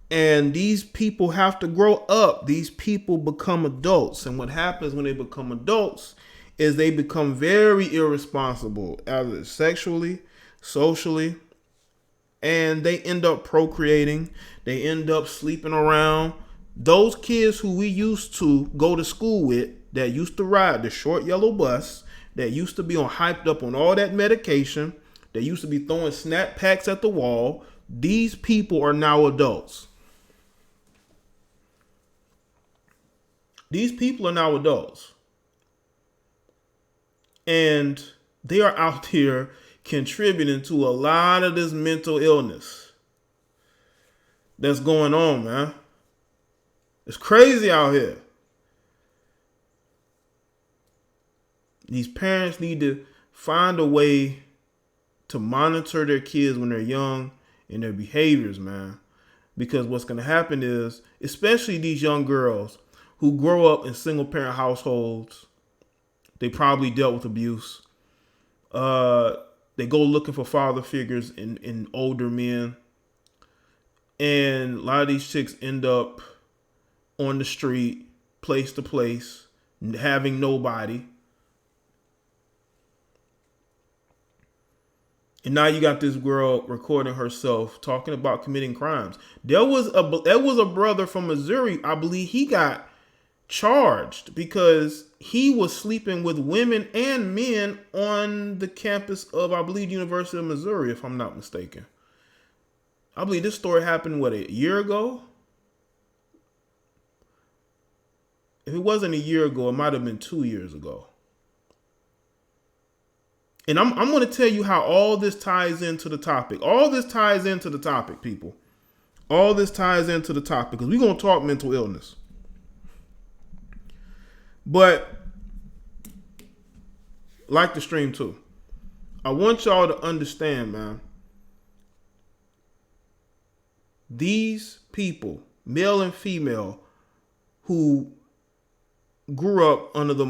And these people have to grow up. These people become adults. And what happens when they become adults is they become very irresponsible, either sexually, socially, and they end up procreating. They end up sleeping around. Those kids who we used to go to school with, that used to ride the short yellow bus, that used to be on hyped up on all that medication, that used to be throwing snap packs at the wall, these people are now adults. These people are now adults. And they are out here contributing to a lot of this mental illness that's going on, man. It's crazy out here. These parents need to find a way to monitor their kids when they're young and their behaviors, man. Because what's going to happen is, especially these young girls who grow up in single parent households, they probably dealt with abuse. They go looking for father figures in older men. And a lot of these chicks end up on the street, place to place, having nobody. And now you got this girl recording herself talking about committing crimes. There was a brother from Missouri, I believe he got charged because he was sleeping with women and men on the campus of, I believe, University of Missouri, if I'm not mistaken. I believe this story happened, a year ago? If it wasn't a year ago, it might have been 2 years ago. And I'm going to tell you how all this ties into the topic. All this ties into the topic, people. All this ties into the topic because we're going to talk mental illness. But like the stream too, I want y'all to understand, man. These people, male and female, who grew up under the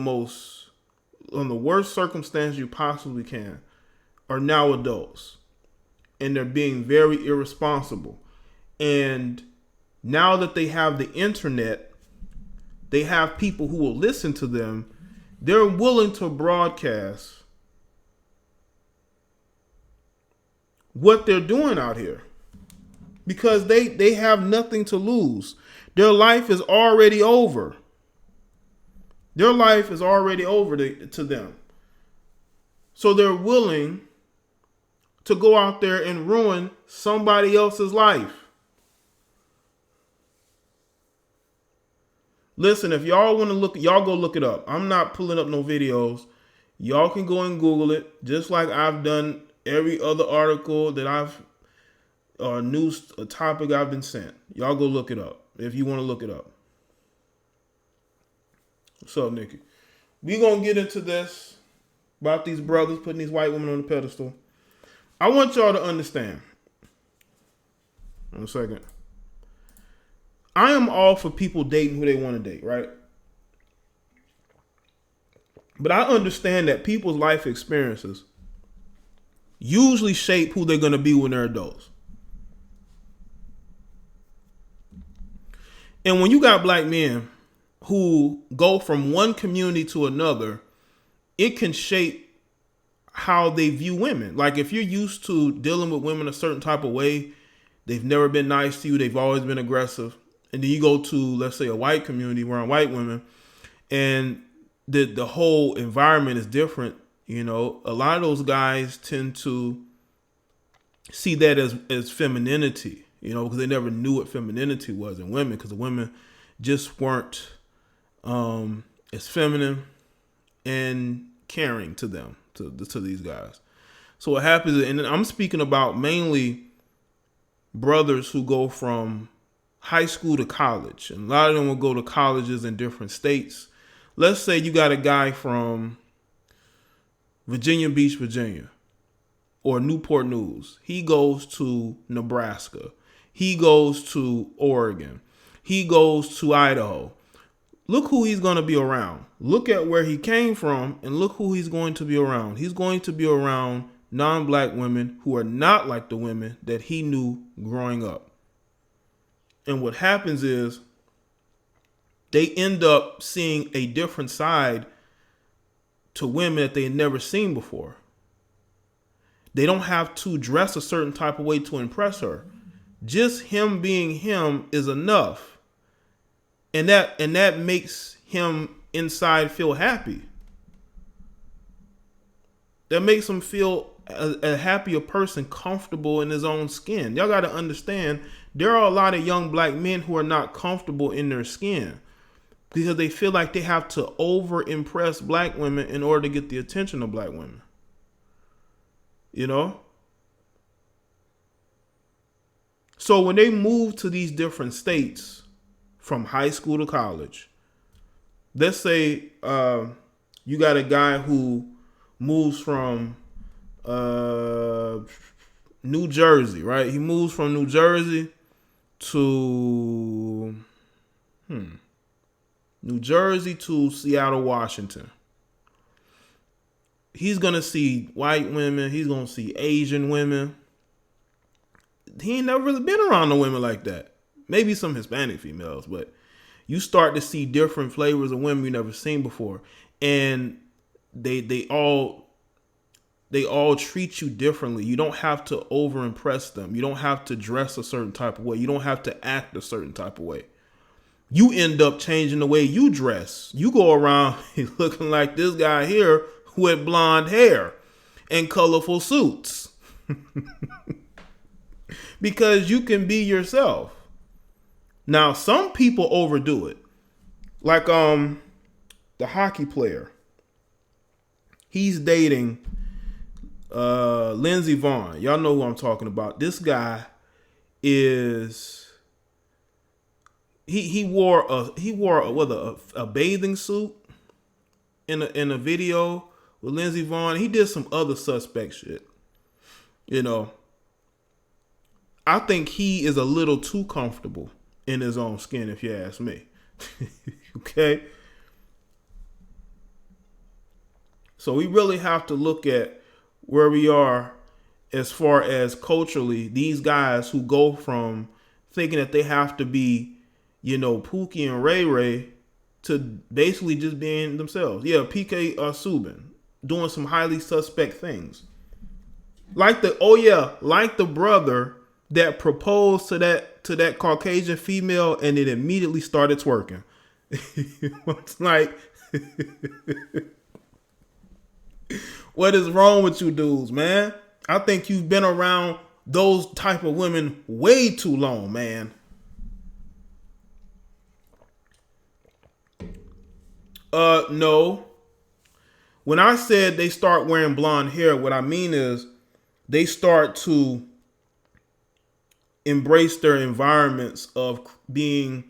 worst circumstances you possibly can, are now adults. And they're being very irresponsible. And now that they have the internet, they have people who will listen to them. They're willing to broadcast what they're doing out here because they have nothing to lose. Their life is already over. Their life is already over to them. So they're willing to go out there and ruin somebody else's life. Listen, if y'all want to look, y'all go look it up. I'm not pulling up no videos. Y'all can go and Google it, just like I've done every other article that news topic I've been sent. Y'all go look it up if you want to look it up. What's up, Nikki? We gonna get into this about these brothers putting these white women on the pedestal. I want y'all to understand. One second. I am all for people dating who they want to date, right? But I understand that people's life experiences usually shape who they're going to be when they're adults. And when you got black men who go from one community to another, it can shape how they view women. Like if you're used to dealing with women a certain type of way, they've never been nice to you, they've always been aggressive. And then you go to, let's say, a white community around white women, and the whole environment is different. You know, a lot of those guys tend to see that as femininity, you know, because they never knew what femininity was in women, because the women just weren't as feminine and caring to them, to these guys. So what happens, and I'm speaking about mainly brothers who go from high school to college, and a lot of them will go to colleges in different states. Let's say you got a guy from Virginia Beach, Virginia, or Newport News. He goes to Nebraska. He goes to Oregon. He goes to Idaho. Look who he's going to be around. Look at where he came from and look who he's going to be around. He's going to be around non-black women who are not like the women that he knew growing up. And what happens is they end up seeing a different side to women that they had never seen before. They don't have to dress a certain type of way to impress her. Just him being him is enough. And that makes him inside feel happy. That makes him feel a happier person, comfortable in his own skin. Y'all got to understand, there are a lot of young black men who are not comfortable in their skin because they feel like they have to over impress black women in order to get the attention of black women. You know? So when they move to these different states from high school to college, let's say you got a guy who moves from New Jersey, right? He moves from New Jersey to New Jersey to Seattle, Washington. He's going to see white women. He's going to see Asian women. He ain't never really been around no women like that. Maybe some Hispanic females, but you start to see different flavors of women you never seen before. And they all treat you differently. You don't have to over impress them. You don't have to dress a certain type of way. You don't have to act a certain type of way. You end up changing the way you dress. You go around looking like this guy here with blonde hair and colorful suits. Because you can be yourself. Now, some people overdo it. Like the hockey player. He's dating Lindsey Vonn. Y'all know who I'm talking about. This guy is he wore a bathing suit in a video with Lindsey Vonn. He did some other suspect shit. You know, I think he is a little too comfortable in his own skin, if you ask me. Okay? So we really have to look at where we are as far as culturally, these guys who go from thinking that they have to be, you know, Pookie and Ray Ray to basically just being themselves. Yeah, PK Subban doing some highly suspect things. Like the brother that proposed to that Caucasian female and it immediately started twerking. It's like, what is wrong with you dudes, man? I think you've been around those type of women way too long, man. No. When I said they start wearing blonde hair, what I mean is they start to embrace their environments of being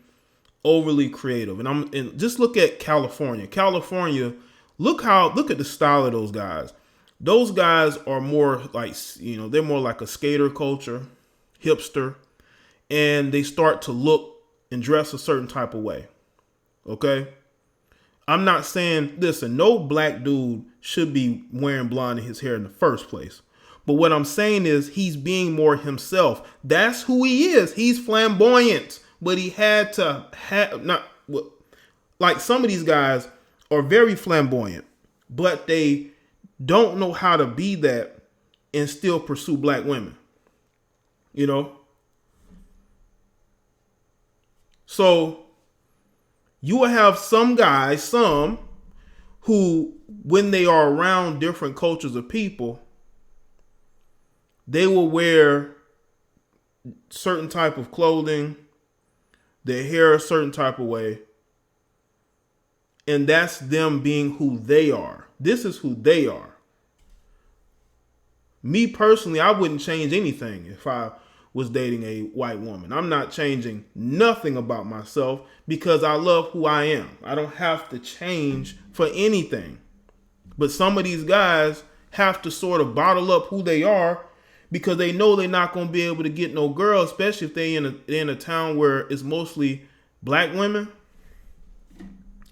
overly creative. And just look at California. Look at the style of those guys. Those guys are more like, you know, they're more like a skater culture, hipster, and they start to look and dress a certain type of way. Okay? I'm not saying, listen, no black dude should be wearing blonde in his hair in the first place. But what I'm saying is he's being more himself. That's who he is. He's flamboyant. But he had to have, like some of these guys are very flamboyant, but they don't know how to be that and still pursue black women. You know? So you will have some guys, who, when they are around different cultures of people, they will wear certain type of clothing, their hair a certain type of way, and that's them being who they are. This is who they are. Me personally, I wouldn't change anything if I was dating a white woman. I'm not changing nothing about myself because I love who I am. I don't have to change for anything. But some of these guys have to sort of bottle up who they are because they know they're not going to be able to get no girl, especially if they're in a town where it's mostly black women.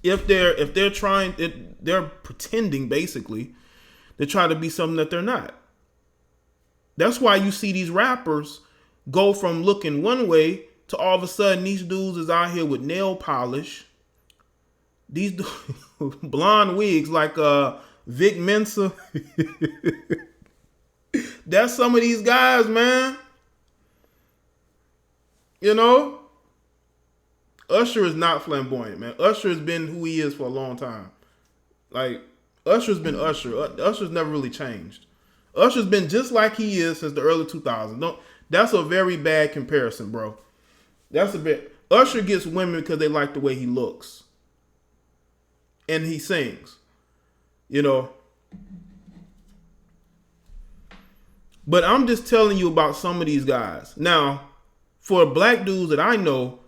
If they're pretending basically to try to be something that they're not. That's why you see these rappers go from looking one way to all of a sudden these dudes is out here with nail polish. These blonde wigs like Vic Mensa. That's some of these guys, man. You know? Usher is not flamboyant, man. Usher has been who he is for a long time. Like, Usher's been Usher. Usher's never really changed. Usher's been just like he is since the early 2000s. That's a very bad comparison, bro. That's a bit. Usher gets women because they like the way he looks. And he sings. You know? But I'm just telling you about some of these guys. Now, for black dudes that I know,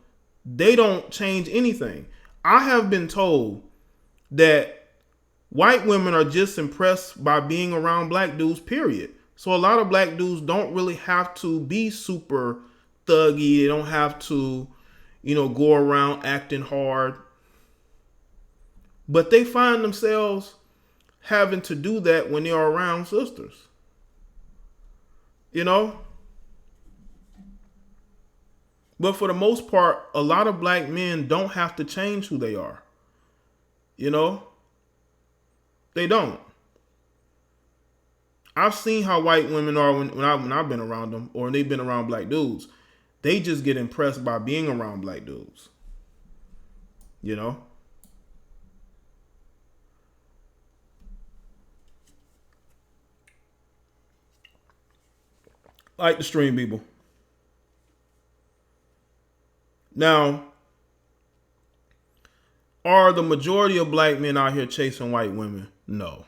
they don't change anything. I have been told that white women are just impressed by being around black dudes, period. So a lot of black dudes don't really have to be super thuggy. They don't have to, go around acting hard. But they find themselves having to do that when they're around sisters. But for the most part, a lot of black men don't have to change who they are. They don't. I've seen how white women are when I've been around them, or they've been around black dudes. They just get impressed by being around black dudes. Like the stream people. Now, are the majority of black men out here chasing white women? No,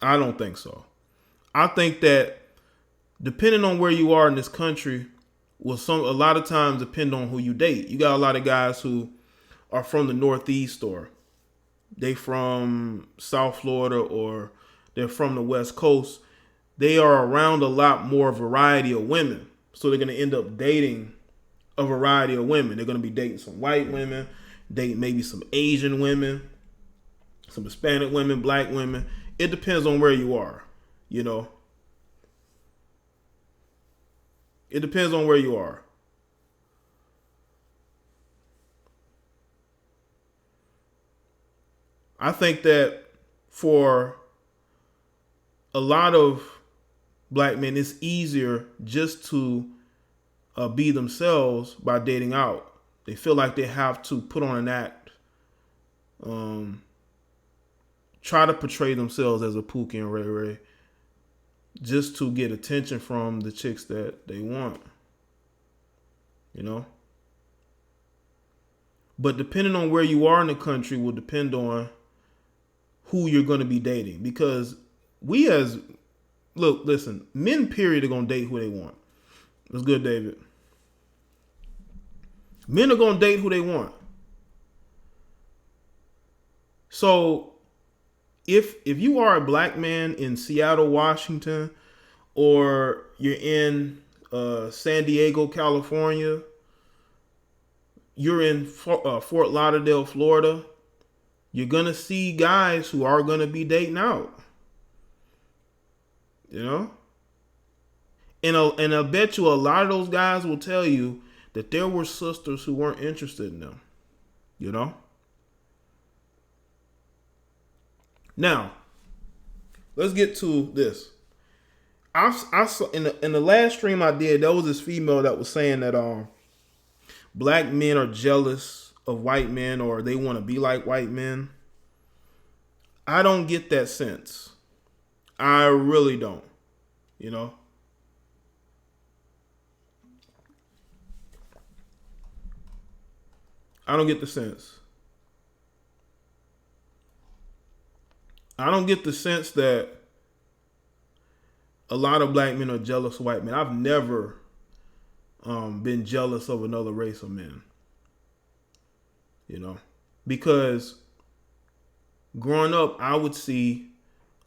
I don't think so. I think that depending on where you are in this country, will a lot of times depend on who you date. You got a lot of guys who are from the Northeast, or they from South Florida, or they're from the West Coast. They are around a lot more variety of women. So they're going to end up dating a variety of women. They're going to be dating some white women, dating maybe some Asian women, some Hispanic women, black women. It depends on where you are, It depends on where you are. I think that for a lot of black men, it's easier just to be themselves by dating out. They feel like they have to put on an act, try to portray themselves as a Pookie and Ray Ray, just to get attention from the chicks that they want. But depending on where you are in the country will depend on who you're going to be dating. Because listen, men period are going to date who they want. That's good, David. Men are going to date who they want. So if you are a black man in Seattle, Washington, or you're in San Diego, California, you're in Fort Lauderdale, Florida, you're going to see guys who are going to be dating out. And I bet you a lot of those guys will tell you that there were sisters who weren't interested in them. Now, let's get to this. I saw in the last stream I did, there was this female that was saying that black men are jealous of white men, or they want to be like white men. I don't get that sense. I really don't. I don't get the sense. I don't get the sense that a lot of black men are jealous of white men. I've never been jealous of another race of men. Because growing up, I would see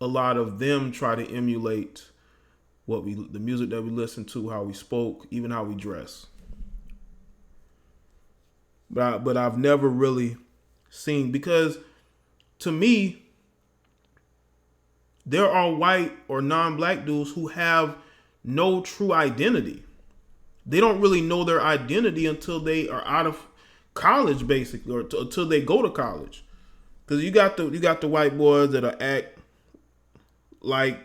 a lot of them try to emulate the music that we listen to, how we spoke, even how we dress. But I've never really seen, because to me, there are white or non-black dudes who have no true identity. They don't really know their identity until they are out of college, basically, or until they go to college. Because you got the white boys that'll act like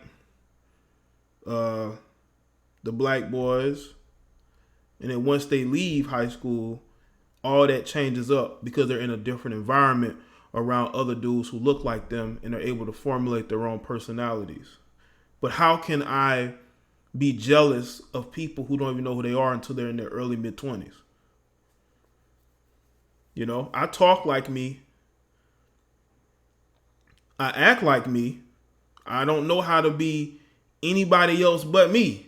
the black boys, and then once they leave high school, all that changes up because they're in a different environment around other dudes who look like them and are able to formulate their own personalities. But how can I be jealous of people who don't even know who they are until they're in their early mid-20s? You know, I talk like me. I act like me. I don't know how to be anybody else but me.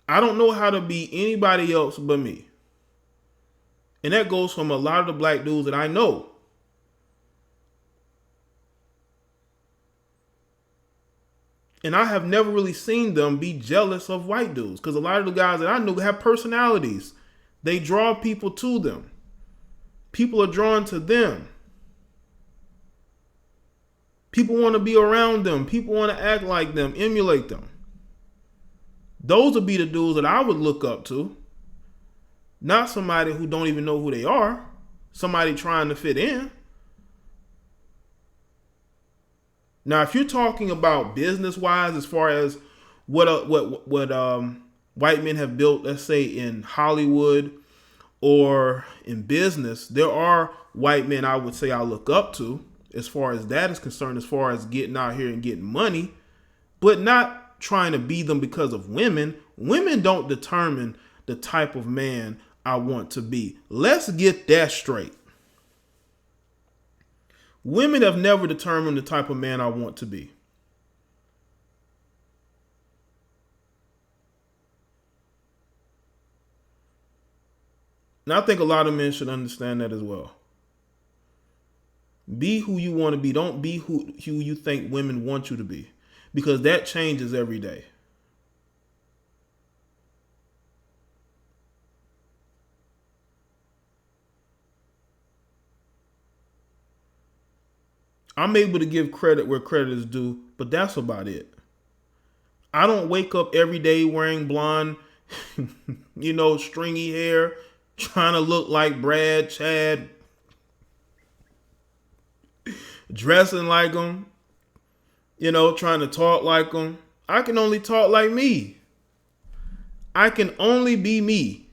I don't know how to be anybody else but me. And that goes from a lot of the black dudes that I know. And I have never really seen them be jealous of white dudes, because a lot of the guys that I knew have personalities. They draw people to them. People are drawn to them. People want to be around them. People want to act like them, emulate them. Those would be the dudes that I would look up to. Not somebody who don't even know who they are. Somebody trying to fit in. Now, if you're talking about business-wise, as far as what white men have built, let's say in Hollywood or in business, there are white men I would say I look up to as far as that is concerned, as far as getting out here and getting money, but not trying to be them because of women. Women don't determine the type of man I want to be. Let's get that straight. Women have never determined the type of man I want to be. And I think a lot of men should understand that as well. Be who you want to be. Don't be who you think women want you to be, because that changes every day. I'm able to give credit where credit is due, but that's about it. I don't wake up every day wearing blonde, stringy hair, trying to look like Brad, Chad, dressing like them, trying to talk like them. I can only talk like me. I can only be me.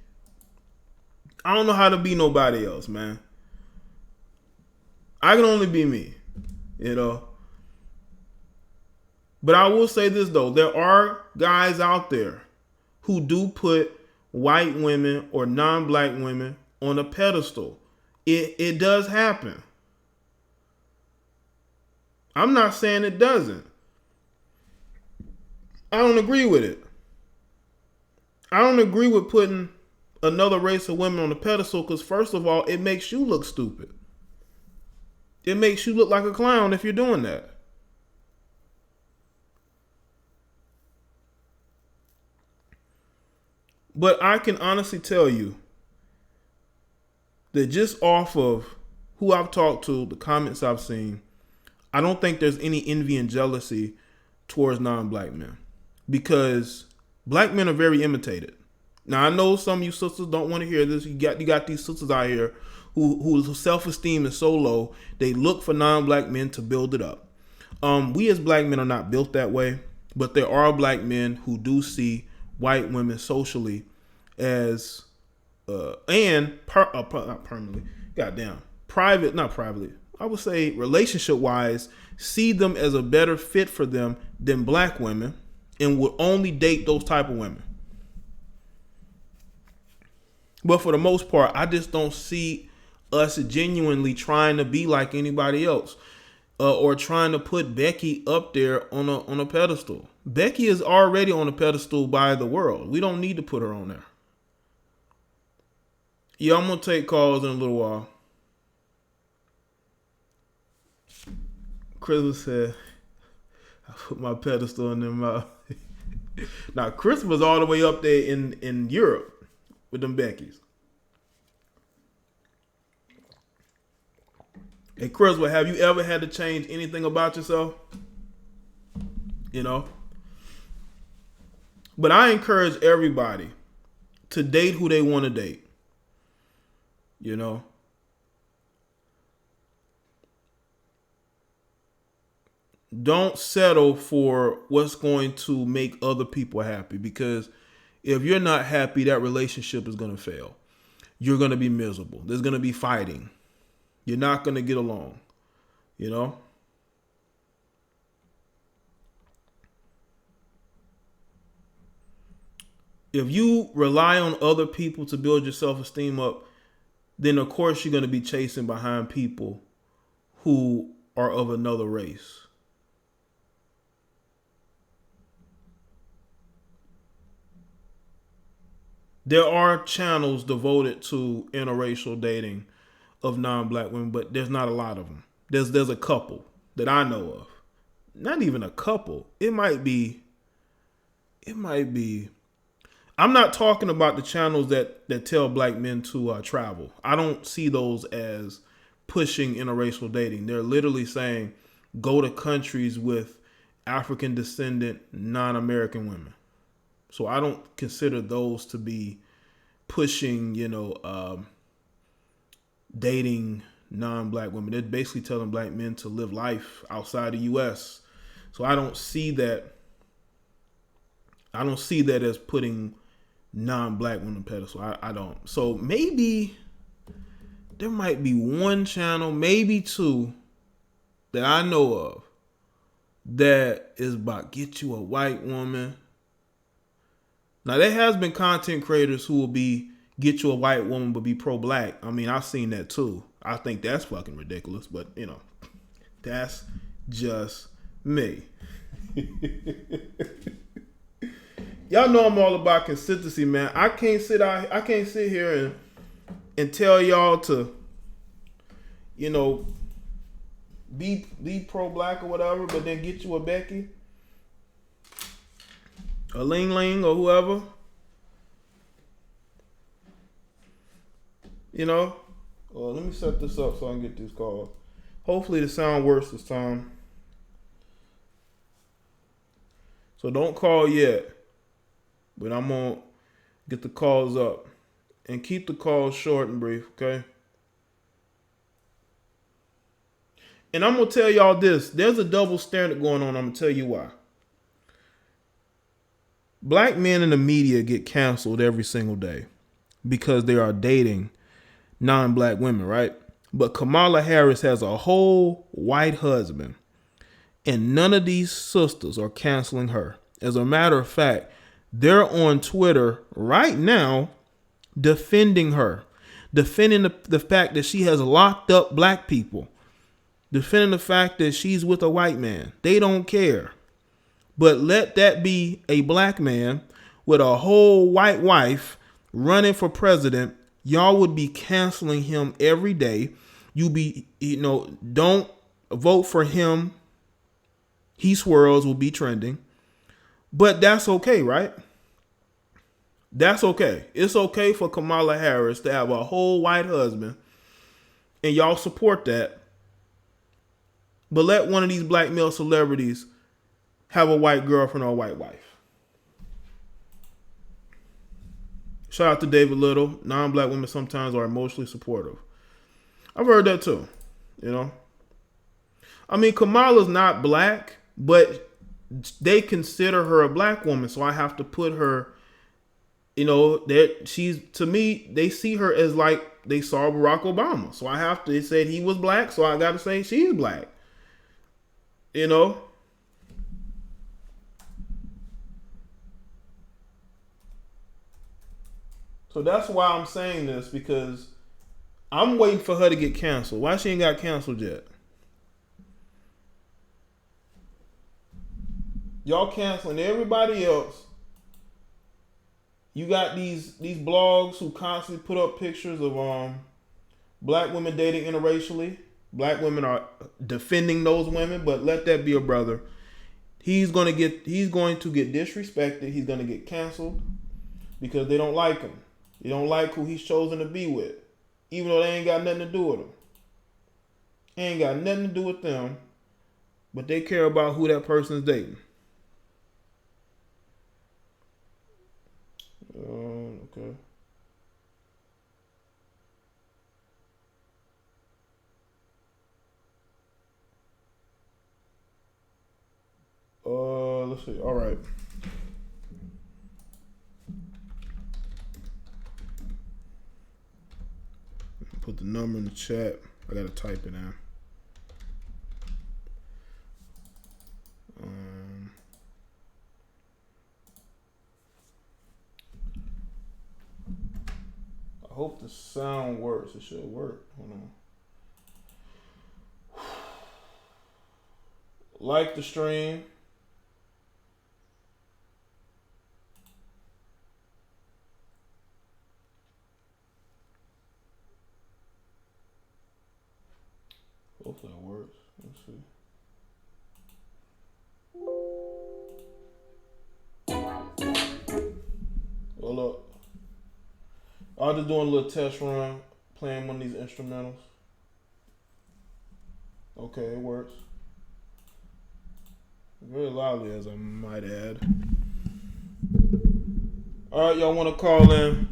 I don't know how to be nobody else, man. I can only be me. But I will say this, though. There are guys out there who do put white women or non-black women on a pedestal. It does happen. I'm not saying it doesn't. I don't agree with it. I don't agree with putting another race of women on a pedestal because, first of all, it makes you look stupid. It makes you look like a clown if you're doing that. But I can honestly tell you that just off of who I've talked to, the comments I've seen, I don't think there's any envy and jealousy towards non-black men, because black men are very imitated. Now, I know some of you sisters don't want to hear this. You got these sisters out here whose self-esteem is so low, they look for non-black men to build it up. We as black men are not built that way, but there are black men who do see white women socially as not permanently, not privately, I would say relationship-wise, see them as a better fit for them than black women, and would only date those type of women. But for the most part, I just don't see us genuinely trying to be like anybody else, or trying to put Becky up there on a pedestal. Becky is already on a pedestal by the world. We don't need to put her on there. Yeah, I'm gonna take calls in a little while. Chris said, I put my pedestal in their mouth. Now, Chris was all the way up there in Europe with them Beckys. Hey, Chris, have you ever had to change anything about yourself? But I encourage everybody to date who they want to date. You know? Don't settle for what's going to make other people happy, because if you're not happy, that relationship is going to fail. You're going to be miserable. There's going to be fighting. You're not going to get along. You know? If you rely on other people to build your self-esteem up, then of course you're going to be chasing behind people who are of another race. There are channels devoted to interracial dating of non-black women, but there's not a lot of them. There's a couple that I know of. Not even a couple. It might be. I'm not talking about the channels that tell black men to travel. I don't see those as pushing interracial dating. They're literally saying go to countries with African descendant non-American women. So I don't consider those to be pushing, dating non-black women. They're basically telling black men to live life outside the U.S. So I don't see that. I don't see that as putting non-black women on pedestal. I don't. So maybe there might be one channel, maybe two, that I know of that is about get you a white woman. Now, there has been content creators who will be get you a white woman but be pro-black. I mean, I've seen that too. I think that's fucking ridiculous, but that's just me. Y'all know I'm all about consistency, man. I can't sit here and tell y'all to, be pro-black or whatever, but then get you a Becky, a Ling Ling, or whoever. Well, let me set this up so I can get these calls. Hopefully the sound works this time. So don't call yet, but I'm going to get the calls up. And keep the calls short and brief, okay? And I'm going to tell y'all this. There's a double standard going on. I'm going to tell you why. Black men in the media get canceled every single day because they are dating non-black women, right? But Kamala Harris has a whole white husband, and none of these sisters are canceling her. As a matter of fact, they're on Twitter right now defending her, defending the fact that she has locked up black people, defending the fact that she's with a white man. They don't care. But let that be a black man with a whole white wife running for president. Y'all would be canceling him every day. You be, don't vote for him. He swirls will be trending. But that's okay, right? That's okay. It's okay for Kamala Harris to have a whole white husband, and y'all support that. But let one of these black male celebrities have a white girlfriend or a white wife. Shout out to David Little. Non-black women sometimes are emotionally supportive. I've heard that too. I mean, Kamala's not black, but they consider her a black woman, so I have to put her. She's, to me, they see her as like they saw Barack Obama. So they said he was black, so I got to say she's black. So that's why I'm saying this, because I'm waiting for her to get canceled. Why she ain't got canceled yet? Y'all canceling everybody else. You got these blogs who constantly put up pictures of black women dating interracially. Black women are defending those women, but let that be a brother. He's going to get disrespected. He's going to get canceled because they don't like him. They don't like who he's chosen to be with, even though they ain't got nothing to do with him. Ain't got nothing to do with them, but they care about who that person's dating. Okay. Let's see. All right. Put the number in the chat. I gotta type it in. I hope the sound works. It should work. Hold on. Like the stream. Hopefully it works. Let's see. Hold up. I was just doing a little test run, playing one of these instrumentals. Okay, it works. Very loudly, as I might add. All right, y'all want to call in?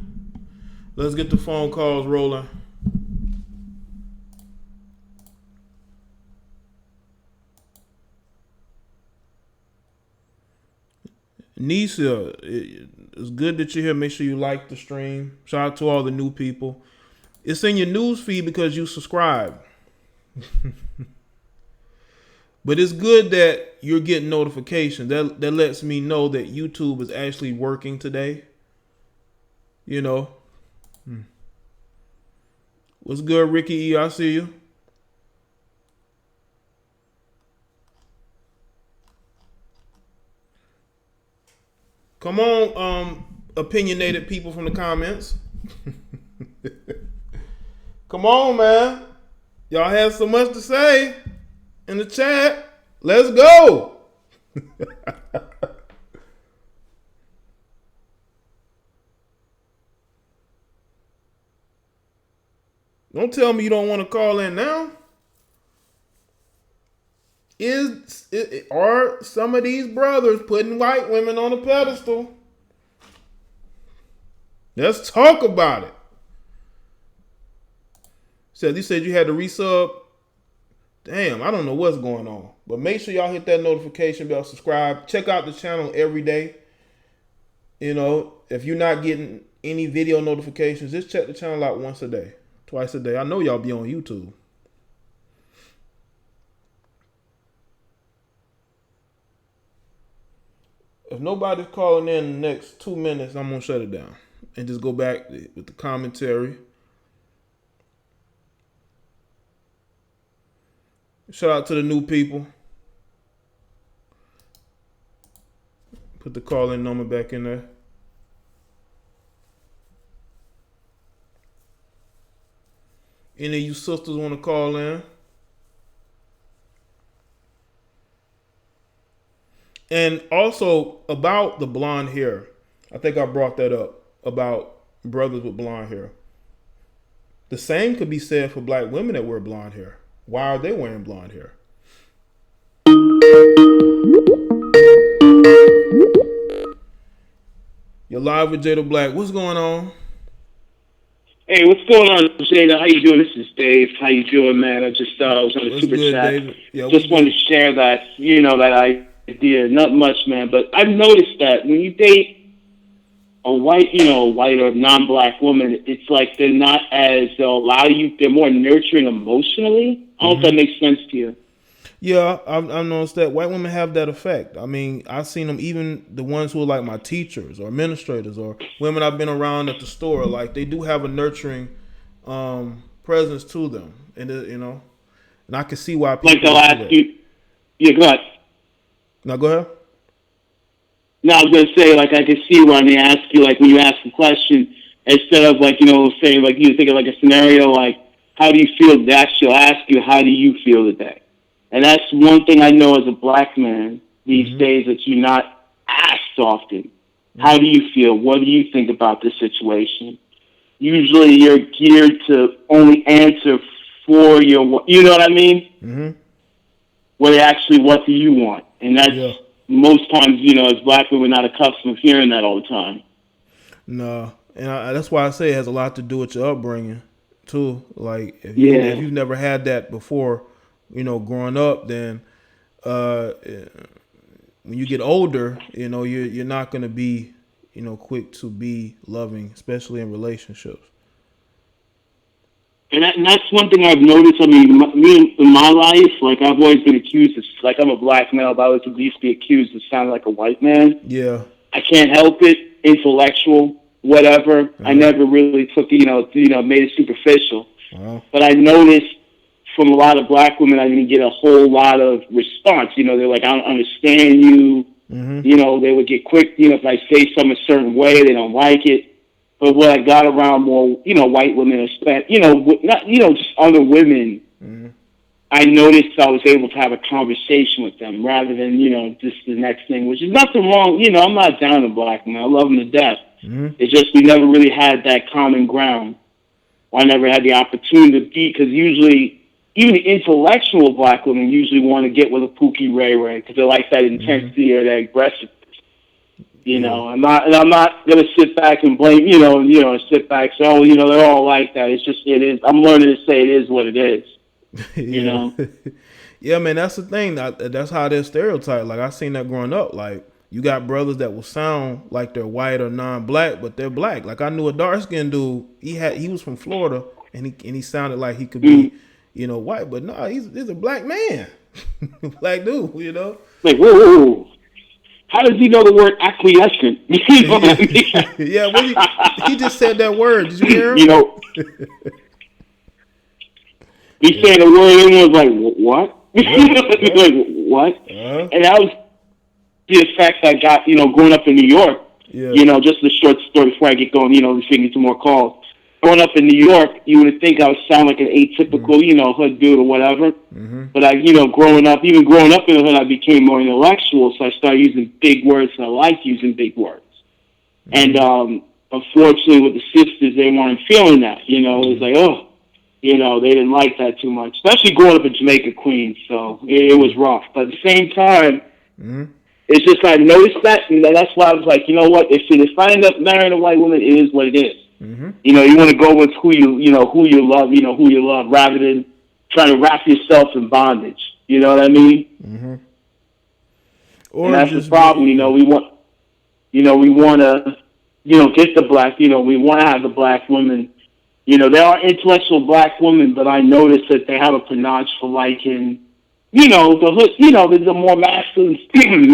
Let's get the phone calls rolling. Nisa, it's good that you're here. Make sure you like the stream. Shout out to all the new people. It's in your news feed because you subscribe. But it's good that you're getting notifications. That lets me know that YouTube is actually working today. You know. What's good, Ricky E? I see you. Come on, opinionated people from the comments. Come on, man. Y'all have so much to say in the chat. Let's go. Don't tell me you don't want to call in now. Are some of these brothers putting white women on a pedestal? Let's talk about it. You said you had to resub. Damn, I don't know what's going on. But make sure y'all hit that notification bell, subscribe. Check out the channel every day. You know, if you're not getting any video notifications, just check the channel out once a day, twice a day. I know y'all be on YouTube. If nobody's calling in the next 2 minutes, I'm going to shut it down and just go back with the commentary. Shout out to the new people. Put the call-in number back in there. Any of you sisters want to call in? And also about the blonde hair. I think I brought that up about brothers with blonde hair. The same could be said for black women that wear blonde hair. Why are they wearing blonde hair? You're live with Jada Black. What's going on? Hey, what's going on, Jada? How you doing? This is Dave. How you doing, man? I just was on a super chat. Yeah, just wanted to share that, that idea. Not much, man, but I've noticed that when you date a white, white or non-black woman, it's like they're not as, they'll allow you, they're more nurturing emotionally. I don't know if that makes sense to you. Yeah, I've noticed that white women have that effect. I mean, I've seen them, even the ones who are like my teachers or administrators or women I've been around at the store, like they do have a nurturing presence to them. And, and I can see why people like they'll ask you, yeah, go ahead. Now, go ahead. No, I was going to say, like, I can see when they ask you, like, when you ask a question, instead of, like, saying, like, you think of, like, a scenario, like, how do you feel that? She'll ask you, how do you feel today? And that's one thing I know as a black man these days that you're not asked often. How do you feel? What do you think about this situation? Usually you're geared to only answer for your, you know what I mean? Where actually, what do you want? And that's most times, as black women, we're not accustomed to hearing that all the time. No, and that's why I say it has a lot to do with your upbringing too. Like if you've never had that before, growing up, then when you get older, you're not going to be, quick to be loving, especially in relationships. And that's one thing I've noticed. I mean, in my life, like I've always been accused of, like I'm a black male, but I was at least be accused of sounding like a white man. Yeah. I can't help it. Intellectual, whatever. I never really took, made it superficial. But I noticed from a lot of black women, I didn't get a whole lot of response. They're like, I don't understand you. They would get quick, if I say something a certain way, they don't like it. But when I got around more, white women, just other women, I noticed I was able to have a conversation with them rather than, just the next thing, which is nothing wrong. I'm not down to black men. I love them to death. It's just we never really had that common ground. Or I never had the opportunity to be, because usually, even the intellectual black women usually want to get with a Pookie Ray Ray because they like that intensity or that aggressiveness. I'm not gonna sit back and blame, sit back. So, they're all like that. It's just, it is. I'm learning to say it is what it is. Yeah, man, that's the thing. That's how they're stereotyped. Like I seen that growing up. Like you got brothers that will sound like they're white or non-black, but they're black. Like I knew a dark-skinned dude. He was from Florida, and he sounded like he could be, white, but no, he's a black man, black dude. Like whoa. How does he know the word acquiescent? Yeah, he just said that word. Did you hear him? He said the word and was like, what? Like, what? And that was the effect I got, growing up in New York. Yeah. Just a short story before I get going, getting to more calls. Growing up in New York, you would think I would sound like an atypical, hood dude or whatever. But I, growing up in the hood, I became more intellectual, so I started using big words, and I like using big words. And unfortunately, with the sisters, they weren't feeling that. It was like, they didn't like that too much, especially growing up in Jamaica, Queens. So it was rough. But at the same time, it's just I noticed that, and that's why I was like, you know what? If I end up marrying a white woman, it is what it is. You want to go with who you love, rather than trying to wrap yourself in bondage. You know what I mean? Or and that's the problem. We want to, get the black. We want to have the black women. There are intellectual black women, but I noticed that they have a panache for liking, the hood. There's a more masculine seeming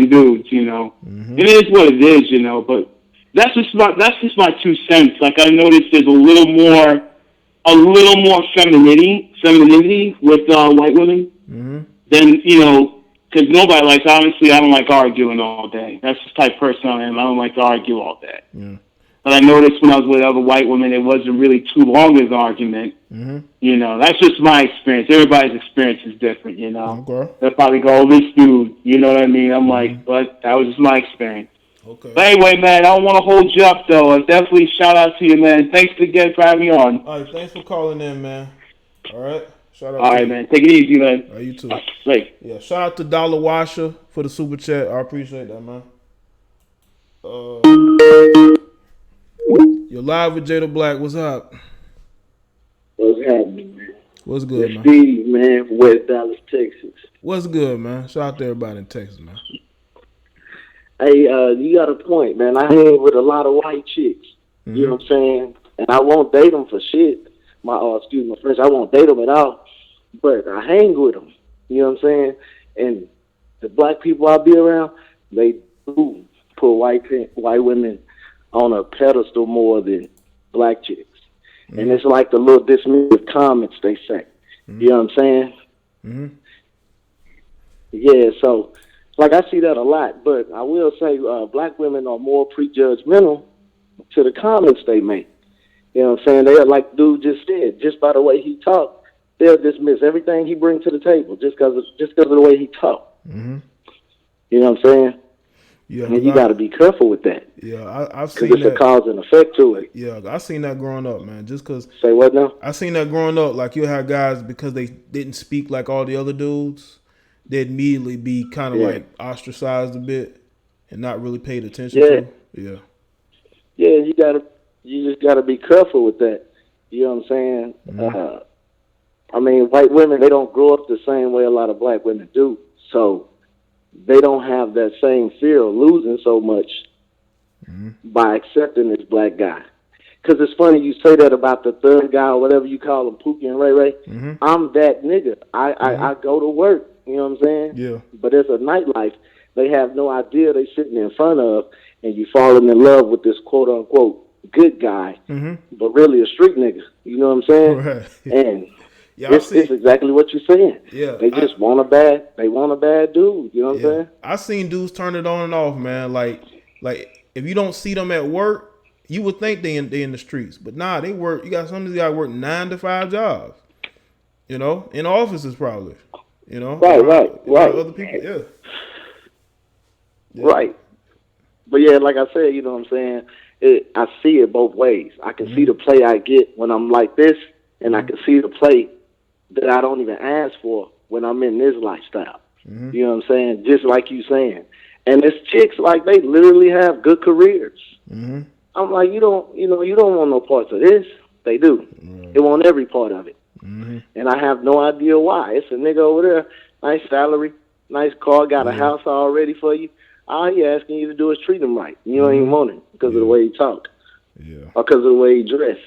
dudes. It is what it is. But that's just my 2 cents. Like I noticed there's a little more femininity with white women than because nobody likes. Honestly, I don't like arguing all day. That's the type of person I am. I don't like to argue all day. But I noticed when I was with other white women, it wasn't really too long of an argument. That's just my experience. Everybody's experience is different. Okay. They'll probably go, oh, this dude. You know what I mean? I'm like, but that was just my experience. Okay. But anyway, man, I don't want to hold you up, though. Definitely shout out to you, man. Thanks again for having me on. All right, thanks for calling in, man. All right, shout out. All right, man. Take it easy, man. All right, you too. Right. Yeah, shout out to Dollar Washer for the super chat. I appreciate that, man. You're live with Jada Black. What's up? What's happening, man? What's good, man? Steve, man, from West Dallas, Texas. What's good, man? Shout out to everybody in Texas, man. Hey, you got a point, man. I hang with a lot of white chicks. You know what I'm saying? And I won't date them for shit. My friends, I won't date them at all. But I hang with them. You know what I'm saying? And the black people I be around, they do put white women on a pedestal more than black chicks. And it's like the little dismissive comments they say. You know what I'm saying? Yeah, so, like, I see that a lot. But I will say black women are more prejudgmental to the comments they make. You know what I'm saying? They're like dude just said, just by the way he talk, they'll dismiss everything he brings to the table just because of the way he talk. You know what I'm saying? Yeah, and you got to be careful with that. Yeah, I've seen that. Because it's a cause and effect to it. Yeah, I seen that growing up, man. Just because. Say what now? I seen that growing up. Like, you have guys, because they didn't speak like all the other dudes, they'd immediately be kind of like ostracized a bit and not really paid attention to. Yeah. Yeah, you just gotta be careful with that. You know what I'm saying? Mm-hmm. I mean, white women, they don't grow up the same way a lot of black women do. So they don't have that same fear of losing so much by accepting this black guy. Because it's funny you say that about the third guy or whatever you call him, Pookie and Ray Ray. Mm-hmm. I'm that nigga. I go to work. You know what I'm saying? Yeah. But there's a nightlife they have no idea they sitting in front of, and you falling in love with this quote unquote good guy, but really a street nigga. You know what I'm saying? Right. And yeah, it's exactly what you're saying. Yeah. They just want a bad dude. You know what I'm saying? I've seen dudes turn it on and off, man. Like if you don't see them at work, you would think they in the streets, but nah, they work. You got some of these guys work 9 to 5 jobs. You know, in offices probably. You know, right. Other people, yeah. Right. But yeah, like I said, you know what I'm saying? I see it both ways. I can see the play I get when I'm like this, and I can see the play that I don't even ask for when I'm in this lifestyle. You know what I'm saying? Just like you saying. And it's chicks, like, they literally have good careers. I'm like, you don't want no parts of this. They do. They want every part of it. And I have no idea why. It's a nigga over there, nice salary, nice car, got a house all ready for you. All he asking you to do is treat him right. You don't even want him because of the way he talk. Or because of the way he dress.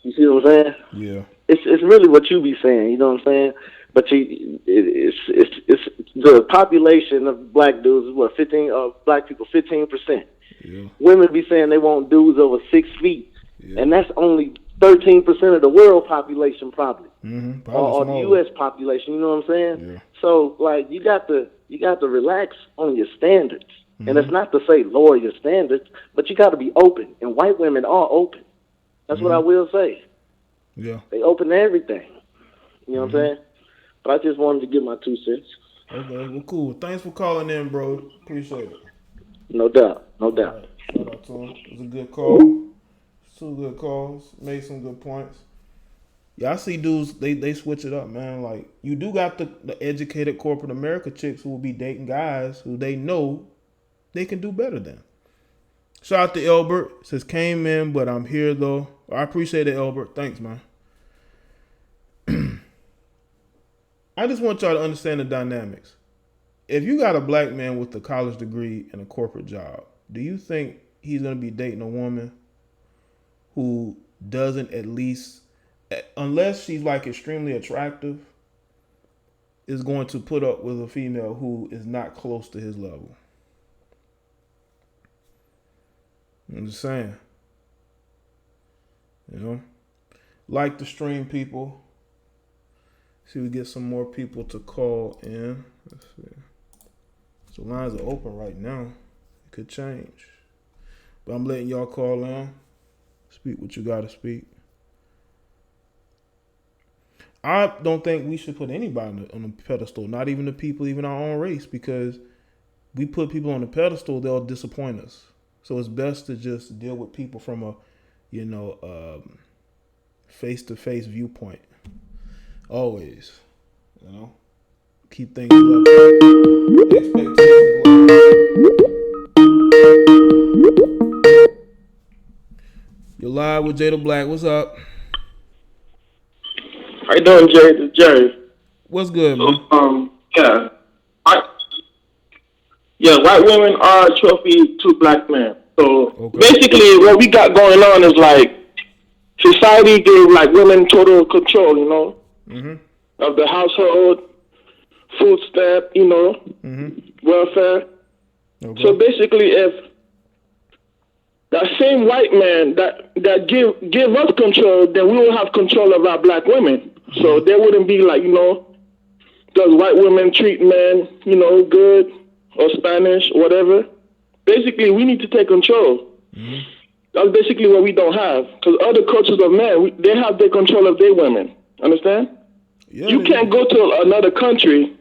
You see what I'm saying? Yeah. It's really what you be saying, you know what I'm saying? But it's the population of black dudes is what, 15 black people 15%. Yeah. Women be saying they want dudes over 6 feet. And that's only 13% of the world population probably. Or the US population, you know what I'm saying? Yeah. So like you got to relax on your standards. And it's not to say lower your standards, but you got to be open. And white women are open. That's what I will say. Yeah. They open to everything. You know what I'm saying? But I just wanted to give my 2 cents. Okay, well, cool. Thanks for calling in, bro. Appreciate it. No doubt. No doubt. All right. Shout out to him. It was a good call. 2 good calls. Made some good points. Yeah, I see dudes, they switch it up, man. Like, you do got the educated corporate America chicks who will be dating guys who they know they can do better than. Shout out to Elbert. Says, came in, but I'm here, though. I appreciate it, Elbert. Thanks, man. I just want y'all to understand the dynamics. If you got a black man with a college degree and a corporate job, do you think he's going to be dating a woman who doesn't at least, unless she's like extremely attractive, is going to put up with a female who is not close to his level? I'm just saying. You know? Like the stream, people. See if we get some more people to call in. Let's see. So lines are open right now. It could change. But I'm letting y'all call in. Speak what you gotta speak. I don't think we should put anybody on a pedestal, not even the people, even our own race, because we put people on the pedestal, they'll disappoint us. So it's best to just deal with people from a, face-to-face viewpoint. Always, keep things level. Expectations low. You're live with JDBlack. What's up? How you doing, Jay? This is Jerry. What's good, man? White women are a trophy to black men. So basically, what we got going on is like society gave like women total control, of the household, food stamp, welfare. Okay. So basically, if that same white man that give us control, then we will have control of our black women. So there wouldn't be like, does white women treat men, good or Spanish, whatever. Basically, we need to take control. That's basically what we don't have. Because other cultures of men, they have the control of their women. Understand? Yeah, you can't go to another country.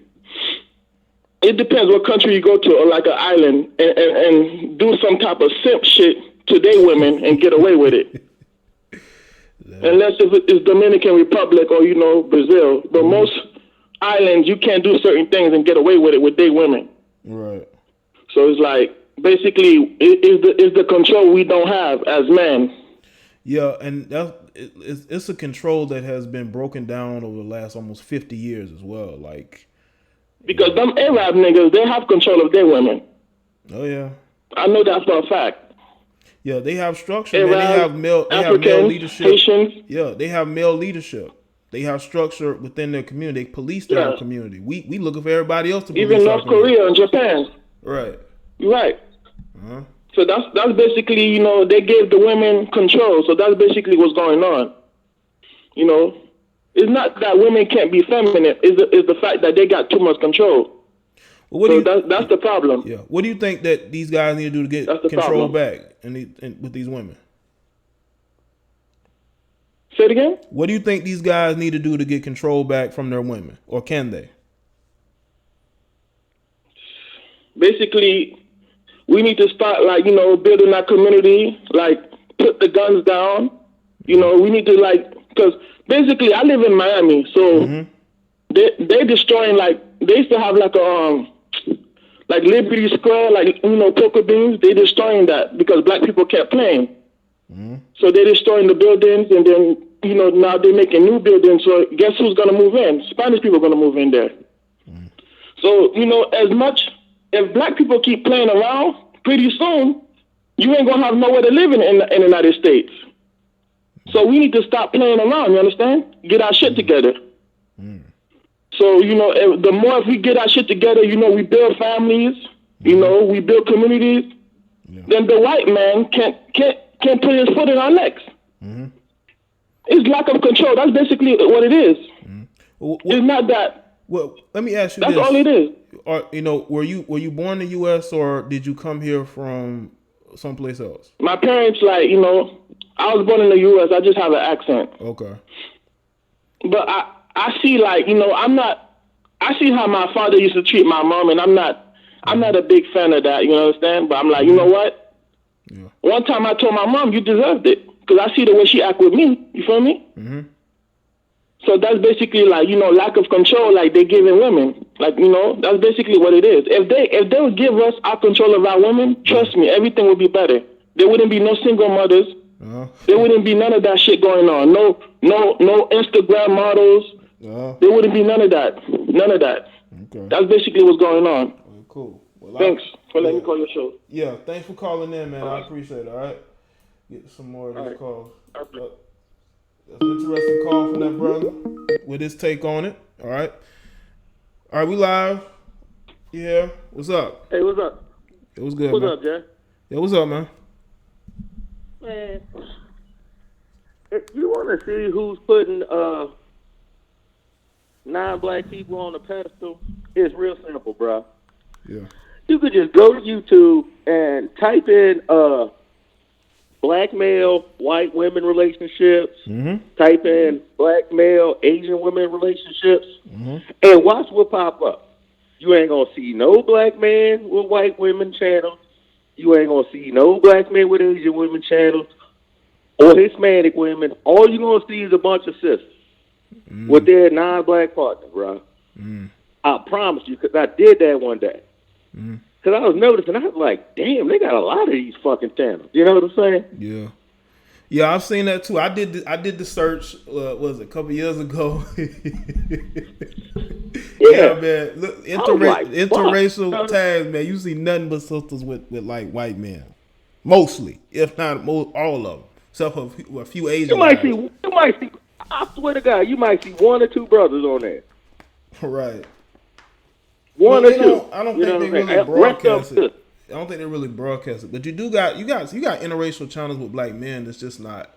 It depends what country you go to, or like an island, and do some type of simp shit to their women and get away with it. Unless if it's Dominican Republic or, Brazil. But most islands, you can't do certain things and get away with it with their women. Right. So it's like, basically is the control we don't have as men. Yeah, and it's a control that has been broken down over the last almost 50 years as well. Like, because them Arab niggas, they have control of their women. Oh yeah, I know that for a fact. Yeah, they have structure. Arab, man. They have male leadership. Haitians. Yeah, they have male leadership. They have structure within their community. They police their own community. We looking for everybody else to police. Even North Korea and Japan. Right. You're right. Uh-huh. So that's basically, you know, they gave the women control. So that's basically what's going on. You know, it's not that women can't be feminine. It's the fact that they got too much control. Well, that's the problem. Yeah. What do you think that these guys need to do to get control back with these women? Say it again? What do you think these guys need to do to get control back from their women? Or can they? Basically, we need to start, like, you know, building our community, like, put the guns down. You know, we need to, like, because basically I live in Miami, so they're destroying, like, they used to have, like, like Liberty Square, like, you know, poker beans. They're destroying that because black people kept playing. So they're destroying the buildings, and then, you know, now they're making new buildings. So guess who's going to move in? Spanish people are going to move in there. So, you know, if black people keep playing around, pretty soon, you ain't going to have nowhere to live in the United States. So we need to stop playing around, you understand? Get our shit together. So, you know, if we get our shit together, you know, we build families, you know, we build communities, then the white man can't put his foot in our necks. It's lack of control. That's basically what it is. It's not that. Well, let me ask you that's this. All it is. You know, were you born in the U.S. or did you come here from someplace else? My parents, like, you know, I was born in the U.S. I just have an accent. Okay. But I see, like, you know, I see how my father used to treat my mom, and I'm not a big fan of that, you understand? But I'm like, you know what? Yeah. One time I told my mom, you deserved it, because I see the way she act with me. You feel me? So that's basically, like, you know, lack of control, like they giving women. Like, you know, that's basically what it is. If they would give us our control of our women, trust me, everything would be better. There wouldn't be no single mothers. There wouldn't be none of that shit going on. No Instagram models. There wouldn't be none of that. None of that. Okay. That's basically what's going on. Cool. Well, thanks for letting me call your show. Yeah, thanks for calling in, man. I appreciate it. All right. Get some more of these calls. That's an interesting call from that brother with his take on it. All right. All right, we live. Yeah. What's up? Hey, what's up? It was good, What's man. up, Jay? Yeah, what's up, man? Man, if you want to see who's putting non-black people on the pedestal, it's real simple, bro. Yeah. You could just go to YouTube and type in black male, white women relationships, type in black male, Asian women relationships, and watch what pop up. You ain't going to see no black man with white women channels. You ain't going to see no black men with Asian women channels or Hispanic women. All you're going to see is a bunch of sisters with their non-black partner, bro. I promise you, because I did that one day. Because I was noticing, I was like, damn, they got a lot of these fucking channels. You know what I'm saying? Yeah. Yeah, I've seen that too. I did the search, was it a couple years ago? Yeah, man. Look, interracial tags, man. You see nothing but sisters with like white men. Mostly, if not all of them. Except for a few Asian you might see, I swear to God, you might see one or two brothers on there. Right. One or two. I don't think they really broadcast it. I don't think they really broadcast it. But you got interracial channels with black men that's just not,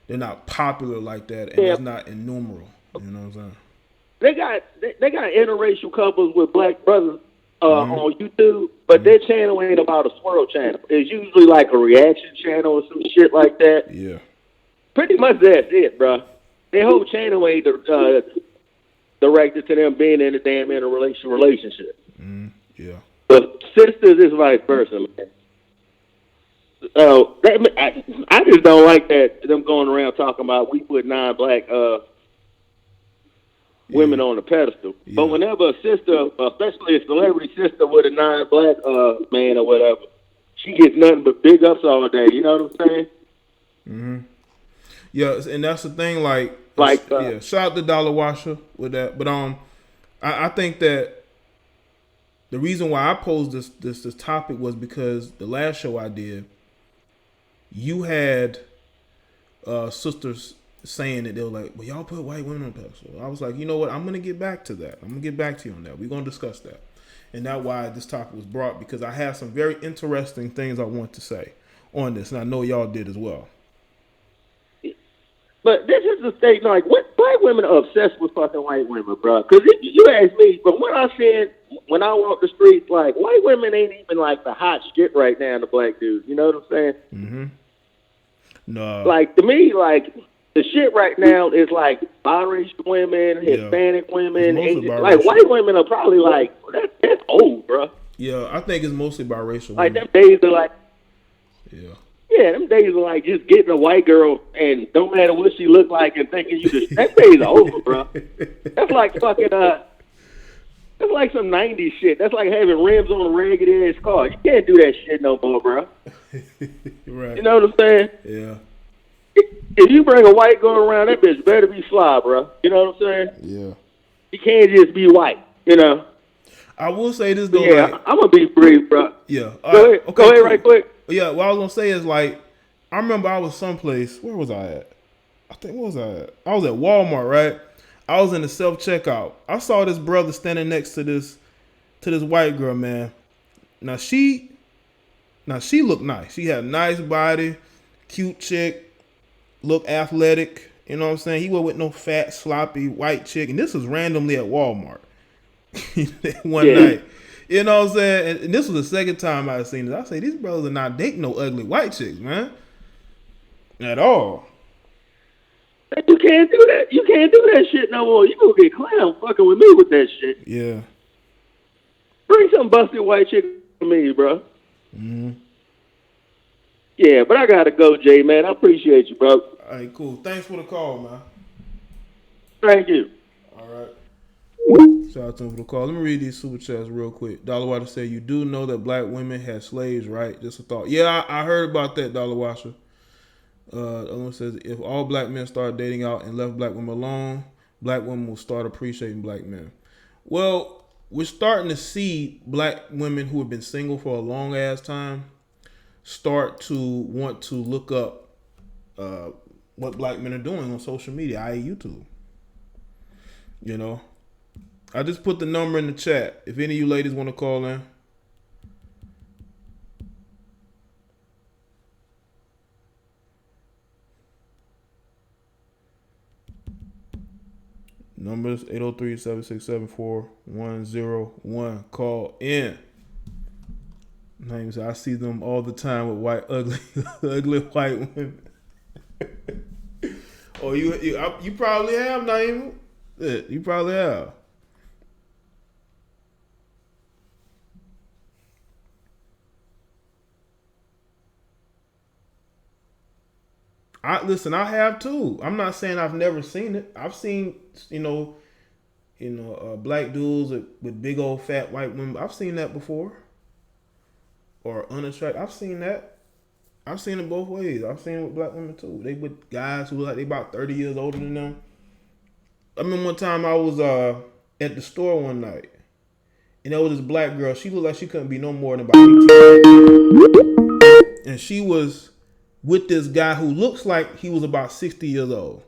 they're not popular like that, and it's not innumerable. You know what I'm saying? They got interracial couples with black brothers on YouTube, but their channel ain't about a swirl channel. It's usually like a reaction channel or some shit like that. Yeah. Pretty much that's it, bro. Their whole channel ain't directed to them being in a damn interracial relationship. Yeah. But sisters is vice versa, man. I just don't like that them going around talking about we put non-black women on the pedestal. Yeah. But whenever a sister, especially a celebrity sister with a non-black man or whatever, she gets nothing but big ups all day. You know what I'm saying? Mm-hmm. Yeah, and that's the thing. Yeah, shout out to Dollar Washer with that. But I think that the reason why I posed this topic was because the last show I did, you had sisters saying that they were like, well, y'all put white women on pedestal. I was like, you know what? I'm gonna get back to that. I'm gonna get back to you on that. We're gonna discuss that. And that's why this topic was brought, because I have some very interesting things I want to say on this, and I know y'all did as well. But this is the thing, like, what black women are obsessed with fucking white women, bro. Because you ask me, but what I said when I walk the streets, like, white women ain't even like the hot shit right now, the black dudes. You know what I'm saying? Mm-hmm. No. Like, to me, like, the shit right now is like biracial women, Hispanic women, Asian. Like, white women are probably like, that's old, bro. Yeah, I think it's mostly biracial. Like, them days are like, yeah, them days are like just getting a white girl and don't matter what she look like and thinking you just, that days are over, bro. That's like fucking, that's like some 90s shit. That's like having rims on a ragged ass car. You can't do that shit no more, bro. Right. You know what I'm saying? Yeah. If you bring a white girl around, that bitch better be fly, bro. You know what I'm saying? Yeah. You can't just be white, you know? I will say this, though. Yeah, like, I'm going to be brief, bro. Yeah. Go ahead. Okay, go ahead right quick. Yeah, what I was going to say is, like, I remember I was someplace. Where was I at? Where was I at? I was at Walmart, right? I was in the self-checkout. I saw this brother standing next to this white girl, man. Now, she looked nice. She had a nice body, cute chick, looked athletic. You know what I'm saying? He wasn't with no fat, sloppy white chick. And this was randomly at Walmart one night. You know what I'm saying? And this was the second time I seen this. I say, these brothers are not dating no ugly white chicks, man. At all. You can't do that. You can't do that shit no more. You gonna get clown fucking with me with that shit. Yeah. Bring some busted white chick to me, bro. Mm-hmm. Yeah, but I gotta go, Jay, man. I appreciate you, bro. All right, cool. Thanks for the call, man. Thank you. All right. Shout out to him for the call. Let me read these super chats real quick. Dollar Washer said, you do know that black women had slaves, right? Just a thought. Yeah, I heard about that, Dollar Washer. The other one says, if all black men start dating out and left black women alone, black women will start appreciating black men. Well, we're starting to see black women who have been single for a long ass time start to want to look up what black men are doing on social media, i.e. YouTube. You know, I just put the number in the chat. If any of you ladies want to call in. Numbers 803-767-4101. Call in. Names, I see them all the time with white, ugly white women. Oh, you probably have, Naeem. Yeah, you probably have. Listen, I have too. I'm not saying I've never seen it. I've seen, black dudes with big old fat white women. I've seen that before. Or unattractive. I've seen that. I've seen it both ways. I've seen it with black women too. They with guys who look like they about 30 years older than them. I remember one time I was at the store one night, and there was this black girl. She looked like she couldn't be no more than about 18. And she was with this guy who looks like he was about 60 years old.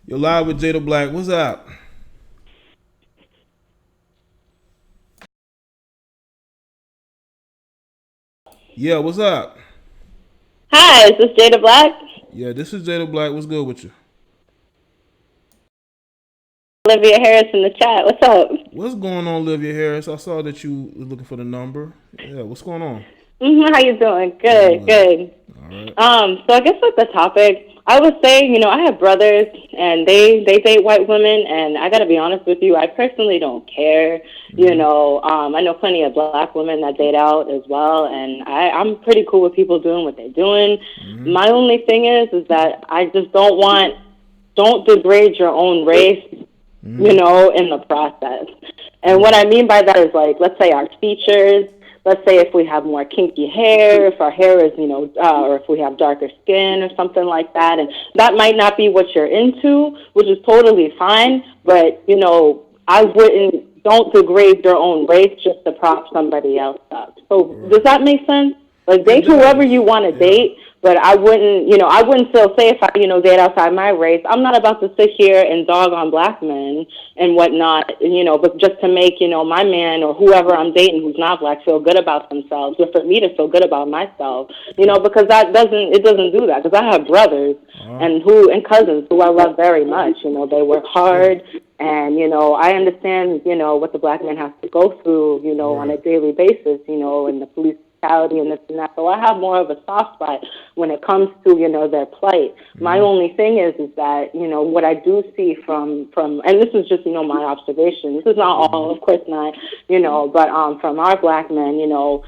You're live with Jada Black. What's up? Yeah, what's up? Hi, is this Jada Black? Yeah, this is Jada Black. What's good with you? Olivia Harris in the chat. What's up? What's going on, Olivia Harris? I saw that you were looking for the number. Yeah, what's going on? How you doing? Good, good. All right. So I guess with the topic, I was saying, I have brothers and they date white women, and I gotta be honest with you, I personally don't care. Mm-hmm. I know plenty of black women that date out as well, and I'm pretty cool with people doing what they're doing. Mm-hmm. My only thing is that I just don't degrade your own race you know, in the process. And what I mean by that is, like, let's say our features, let's say if we have more kinky hair, if our hair is, you know, or if we have darker skin or something like that, and that might not be what you're into, which is totally fine, but, you know, don't degrade your own race just to prop somebody else up. So does that make sense? Like, date whoever you want to date, but I wouldn't still say if I, you know, date outside my race, I'm not about to sit here and dog on black men and whatnot, you know, but just to make, you know, my man or whoever I'm dating who's not black feel good about themselves, or for me to feel good about myself, you know, because it doesn't do that. Because I have brothers and cousins who I love very much, you know, they work hard. And, you know, I understand, you know, what the black man has to go through, you know, on a daily basis, you know, and the police brutality and this and that. So I have more of a soft spot when it comes to, you know, their plight. My only thing is that, you know, what I do see from, and this is just, you know, my observation. This is not all, of course not, you know, but from our black men, you know,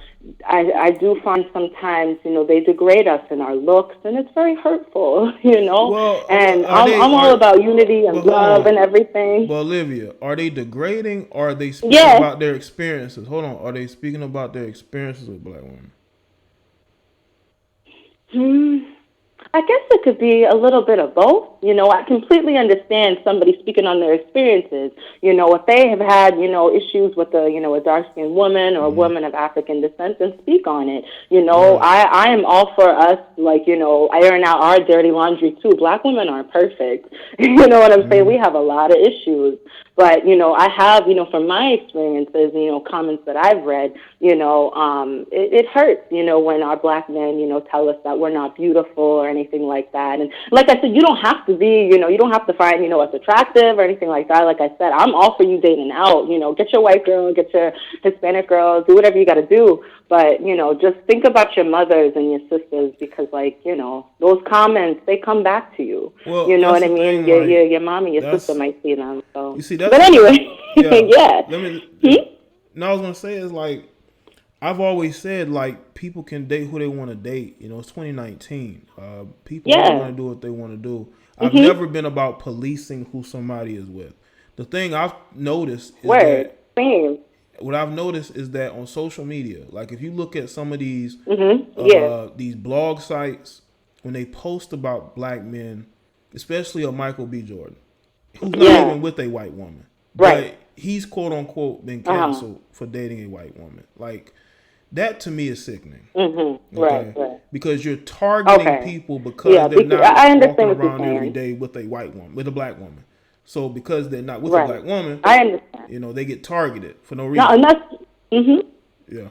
I do find sometimes, you know, they degrade us in our looks, and it's very hurtful, you know. Well, and I'm all about unity and love and everything. Well, Olivia, are they degrading, or are they speaking about their experiences? Hold on, are they speaking about their experiences with black women? I guess it could be a little bit of both. You know, I completely understand somebody speaking on their experiences. You know, if they have had, you know, issues with a, you know, a dark-skinned woman or a woman of African descent, then speak on it. You know, I am all for us, like, you know, airing out our dirty laundry too. Black women aren't perfect. You know what I'm saying? We have a lot of issues. But, you know, I have, you know, from my experiences, you know, comments that I've read, you know, it hurts, you know, when our black men, you know, tell us that we're not beautiful or anything like that. And like I said, you don't have to be, you know, you don't have to find, you know, us attractive or anything like that. Like I said, I'm all for you dating out, you know, get your white girl, get your Hispanic girl, do whatever you got to do. But, you know, just think about your mothers and your sisters, because, like, you know, those comments, they come back to you. Well, you know what I mean? Your mom and your sister might see them. So. You see, but anyway, yeah. No, I was going to say is, like, I've always said, like, people can date who they want to date. You know, it's 2019. People want to do what they want to do. I've never been about policing who somebody is with. The thing I've noticed is what I've noticed is that on social media, like if you look at some of these blog sites, when they post about black men, especially a Michael B. Jordan, who's not even with a white woman, but he's quote unquote been canceled for dating a white woman. Like, that to me is sickening. Right. Because you're targeting people because they're not walking around every day with a white woman, with a black woman. So because they're not with a black woman, I understand. You know, they get targeted for no reason. No, and that's yeah.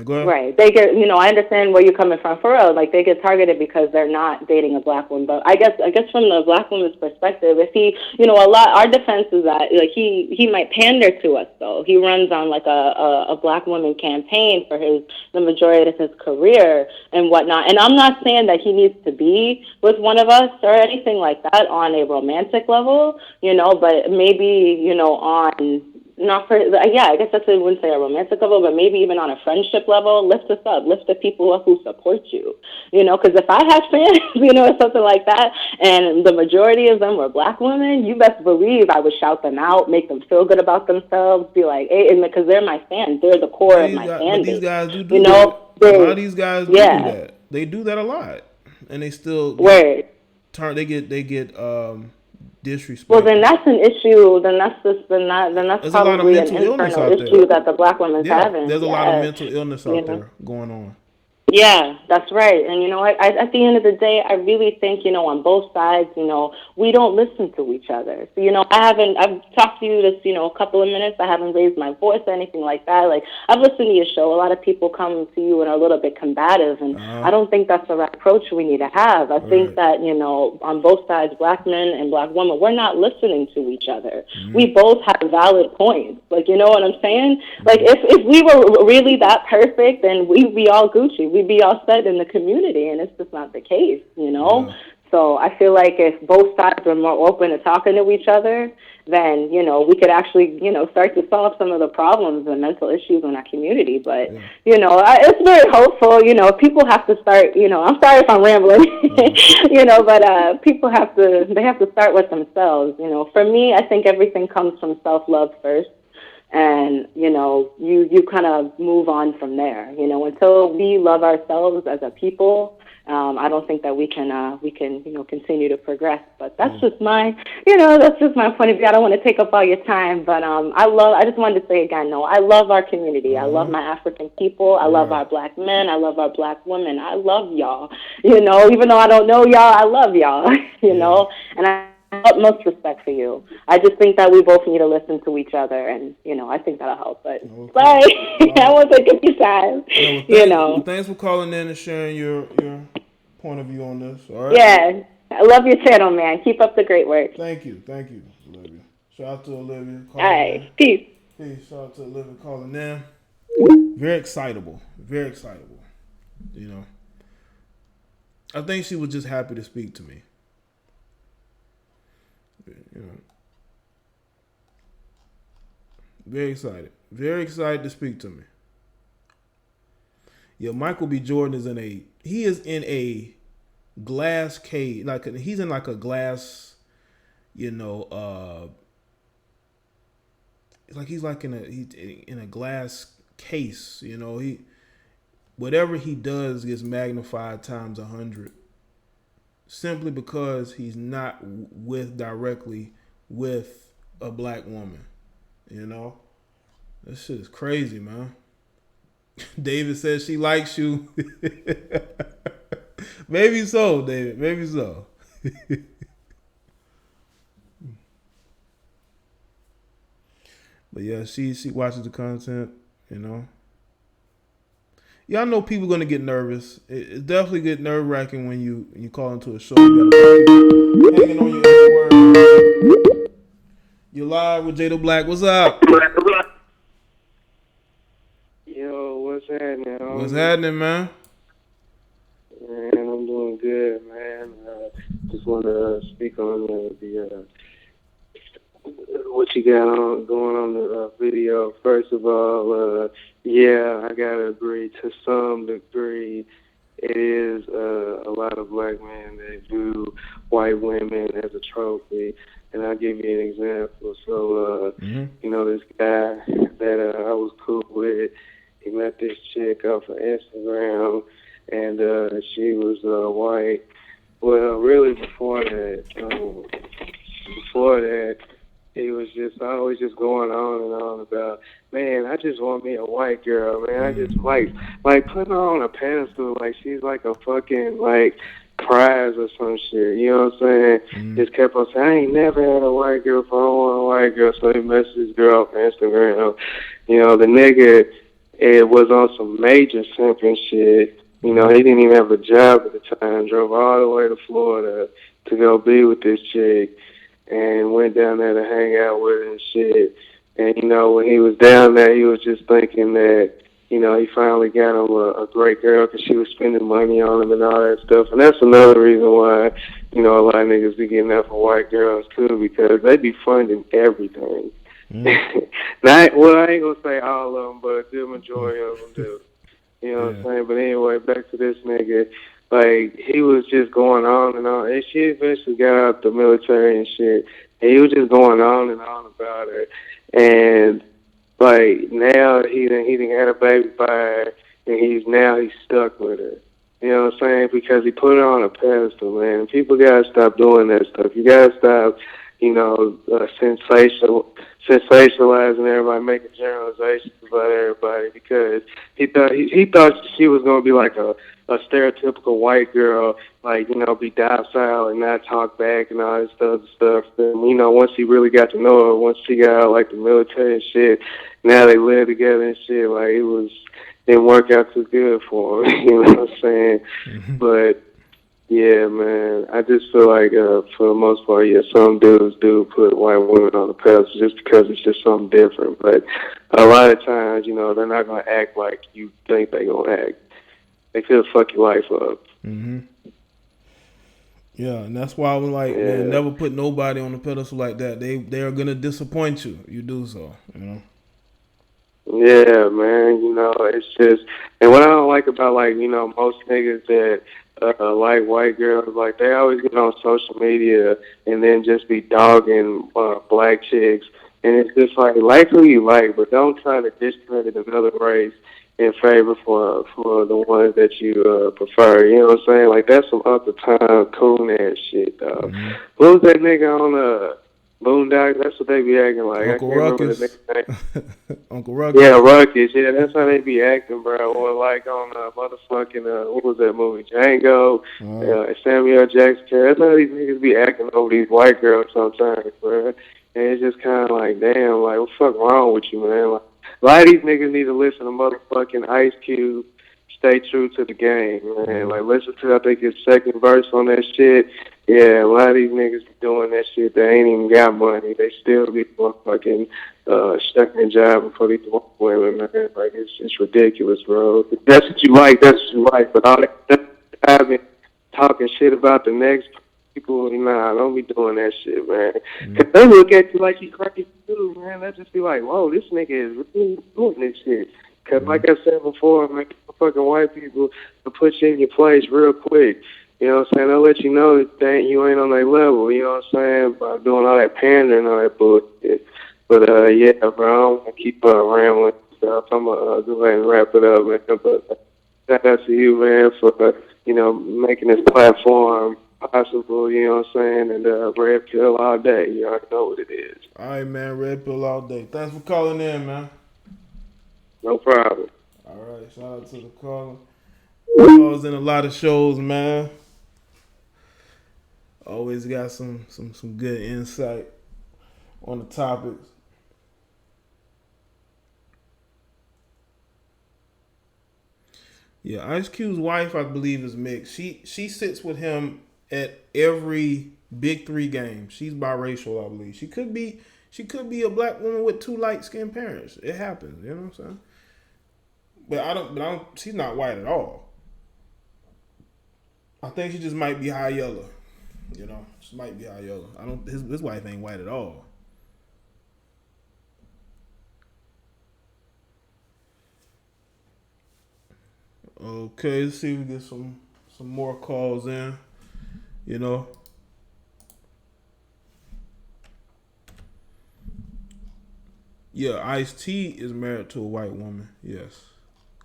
Go ahead. Right. They get, you know, I understand where you're coming from for real. Like, they get targeted because they're not dating a black woman. But I guess from the black woman's perspective, if he, you know, our defense is that, like, he might pander to us, though. He runs on, like, a black woman campaign for the majority of his career and whatnot. And I'm not saying that he needs to be with one of us or anything like that on a romantic level, you know, but maybe, you know, on... Not for, I guess that's, I wouldn't say a romantic level, but maybe even on a friendship level, lift us up, lift the people up who support you, you know, because if I had fans, you know, or something like that, and the majority of them were black women, you best believe I would shout them out, make them feel good about themselves, be like, hey, and because they're my fans, they're the core of my fan base. These guys do you know, that. A lot of these guys do that. They do that a lot, and they still they get disrespect. Well, then that's an issue. Then that's probably an internal issue that the black women's having. There's a lot of mental illness out there going on. Yeah, that's right. And, you know, at the end of the day, I really think, you know, on both sides, you know, we don't listen to each other. So, you know, I've talked to you this, you know, a couple of minutes. I haven't raised my voice or anything like that. Like, I've listened to your show. A lot of people come to you and are a little bit combative, and I don't think that's the right approach we need to have. I think that, you know, on both sides, black men and black women, we're not listening to each other. We both have valid points. Like, you know what I'm saying? Like, if we were really that perfect, then we'd be all Gucci. We'd be all set in the community, and it's just not the case, you know? So I feel like if both sides are more open to talking to each other, then, you know, we could actually, you know, start to solve some of the problems and mental issues in our community. But, you know, it's very hopeful. You know, people have to start, you know, I'm sorry if I'm rambling, you know, but people have to start with themselves. You know, for me, I think everything comes from self-love first. And, you know, you kind of move on from there. You know, until we love ourselves as a people, I don't think that we can, you know, continue to progress. But that's just my, you know, that's just my point of view. I don't want to take up all your time, but I just wanted to say again, no, I love our community. I love my African people. I love our black men. I love our black women. I love y'all. You know, even though I don't know y'all, I love y'all. You know, and I have utmost respect for you. I just think that we both need to listen to each other, and, you know, I think that'll help. But sorry, I won't take up your time. You know. Thanks for calling in and sharing your point of view on this. All right. Yeah, I love your channel, man. Keep up the great work. Thank you, Olivia. Shout out to Olivia. All right, peace. Shout out to Olivia calling in. Very excitable. You know, I think she was just happy to speak to me. You know, very excited to speak to me. Yeah, Michael B. Jordan is in a glass cage, like he's in like a glass, you know, he's in a glass case, you know. Whatever he does gets magnified times 100, simply because he's not directly with a black woman, you know. This shit is crazy, man. David says she likes you. Maybe so, David. Maybe so. But yeah, she watches the content, you know. Yeah, I know people gonna get nervous. It definitely get nerve wracking when you call into a show. You gotta keep hanging on your every word. You're live with Jada Black. What's up? Yo, what's happening? What's happening, man? Man, I'm doing good, man. Just want to speak on the what you got going on the video. First of all, yeah, I gotta agree to some degree. It is a lot of black men that view white women as a trophy. And I'll give you an example. So, you know, this guy that I was cool with, he met this chick off of Instagram, and she was white. Well, really before that, he was just always just going on and on about, man, I just want me a white girl, man. I just like putting her on a pedestal like she's like a fucking like prize or some shit. You know what I'm saying? Just kept on saying, I ain't never had a white girl, if I don't want a white girl. So he messaged this girl off Instagram. You know, the nigga, it was on some major simping shit. You know, he didn't even have a job at the time. Drove all the way to Florida to go be with this chick, and went down there to hang out with her and shit. And, you know, when he was down there, he was just thinking that, you know, he finally got him a great girl because she was spending money on him and all that stuff. And that's another reason why, you know, a lot of niggas be getting out for white girls, too, because they be funding everything. Now, well, I ain't going to say all of them, but a good majority of them do. You know what I'm saying? But anyway, back to this nigga. Like, he was just going on and on. And she eventually got out the military and shit. And he was just going on and on about her. And, like, now he done had a baby by her, and he's stuck with her. You know what I'm saying? Because he put her on a pedestal, man. People got to stop doing that stuff. You got to stop, you know, sensationalizing everybody, making generalizations about everybody, because he thought she was going to be like a stereotypical white girl, like, you know, be docile and not talk back and all this other stuff. And, you know, once he really got to know her, once she got out, like, the military and shit, now they live together and shit, like, didn't work out too good for him, you know what I'm saying? But, yeah, man, I just feel like, for the most part, yeah, some dudes do put white women on the pedestal just because it's just something different. But a lot of times, you know, they're not going to act like you think they're going to act. They could fuck your life up. Yeah, and that's why I was like, man, never put nobody on the pedestal like that. They are gonna disappoint you. You do so, you know. Yeah, man. You know, it's just, and what I don't like about like most niggas that like white girls, like they always get on social media and then just be dogging black chicks, and it's just like who you like, but don't try to discredit another race in favor for the ones that you prefer. You know what I'm saying? Like that's some up the time coon ass shit, dog. Mm-hmm. What was that nigga on Boondocks? That's what they be acting like. Uncle I can't Ruckus. remember the nigga's name. Uncle Ruckus. Yeah, Ruckus. Yeah, that's how they be acting, bro. Or like on motherfucking what was that movie? Django. Samuel Jackson. That's how these niggas be acting over these white girls sometimes, bro. And it's just kind of like, damn, like what the fuck wrong with you, man? Like, a lot of these niggas need to listen to motherfucking Ice Cube. Stay true to the game, man. Like listen to I think his second verse on that shit. Yeah, a lot of these niggas be doing that shit. They ain't even got money. They still be fucking stuck in a job before these women, man. Like it's ridiculous, bro. If that's what you like, that's what you like. But all that having talking shit about the next people, nah, don't be doing that shit, man. Cause they look at you like you crazy too, man. They just be like, whoa, this nigga is really doing this shit. Cause like I said before, man, fucking white people will put you in your place real quick. You know what I'm saying? They'll let you know that you ain't on their level. You know what I'm saying? By doing all that pandering and all that bullshit. But yeah, bro, I don't want to keep rambling stuff. I'm gonna go ahead and wrap it up, man. But shout out to you, man, for making this platform possible. You know what I'm saying? And red pill all day. You already know what it is. All right, man. Red pill all day. Thanks for calling in, man. No problem. All right, shout out to the caller. I was in a lot of shows, man. Always got some good insight on the topics. Yeah, Ice Cube's wife, I believe, is mixed. She sits with him at every Big 3 game. She's biracial, I believe. She could be a black woman with 2 light-skinned parents. It happens, you know what I'm saying? But I don't. She's not white at all. I think she just might be high yellow. You know, she might be high yellow. His wife ain't white at all. Okay, let's see if we get some more calls in. You know. Yeah, Ice-T is married to a white woman. Yes.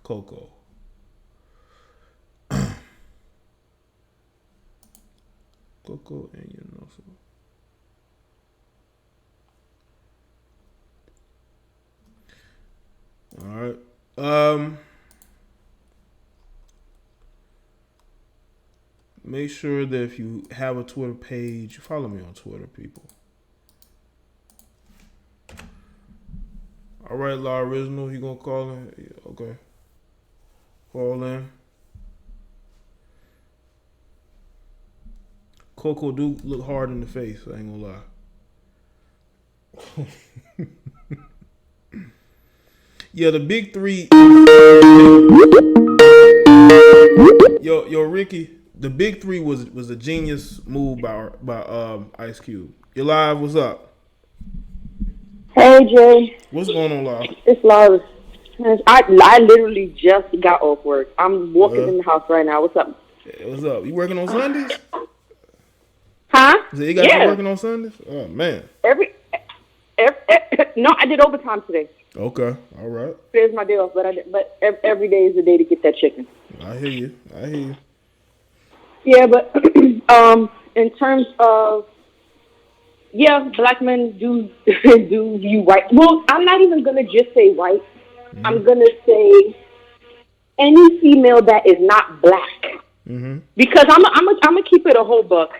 Coco. Coco and so. All right. Make sure that if you have a Twitter page, follow me on Twitter, people. All right, Law Original, you gonna call in? Yeah, okay. Call in. Coco do look hard in the face, I ain't gonna lie. Yeah, the Big 3. Yo, Ricky, the Big 3 was a genius move by Ice Cube. You live? What's up? Hey Jay. What's going on, Laura? It's Laura. I literally just got off work. I'm walking in the house right now. What's up? Hey, what's up? You working on Sundays? Huh? So you got you working on Sundays? Oh man. No, I did overtime today. Okay, all right. Today's my day off, but every day is the day to get that chicken. I hear you. Yeah, but in terms of black men do view white. Well, I'm not even gonna just say white. Mm-hmm. I'm gonna say any female that is not black. Mm-hmm. Because I'm gonna keep it a whole buck.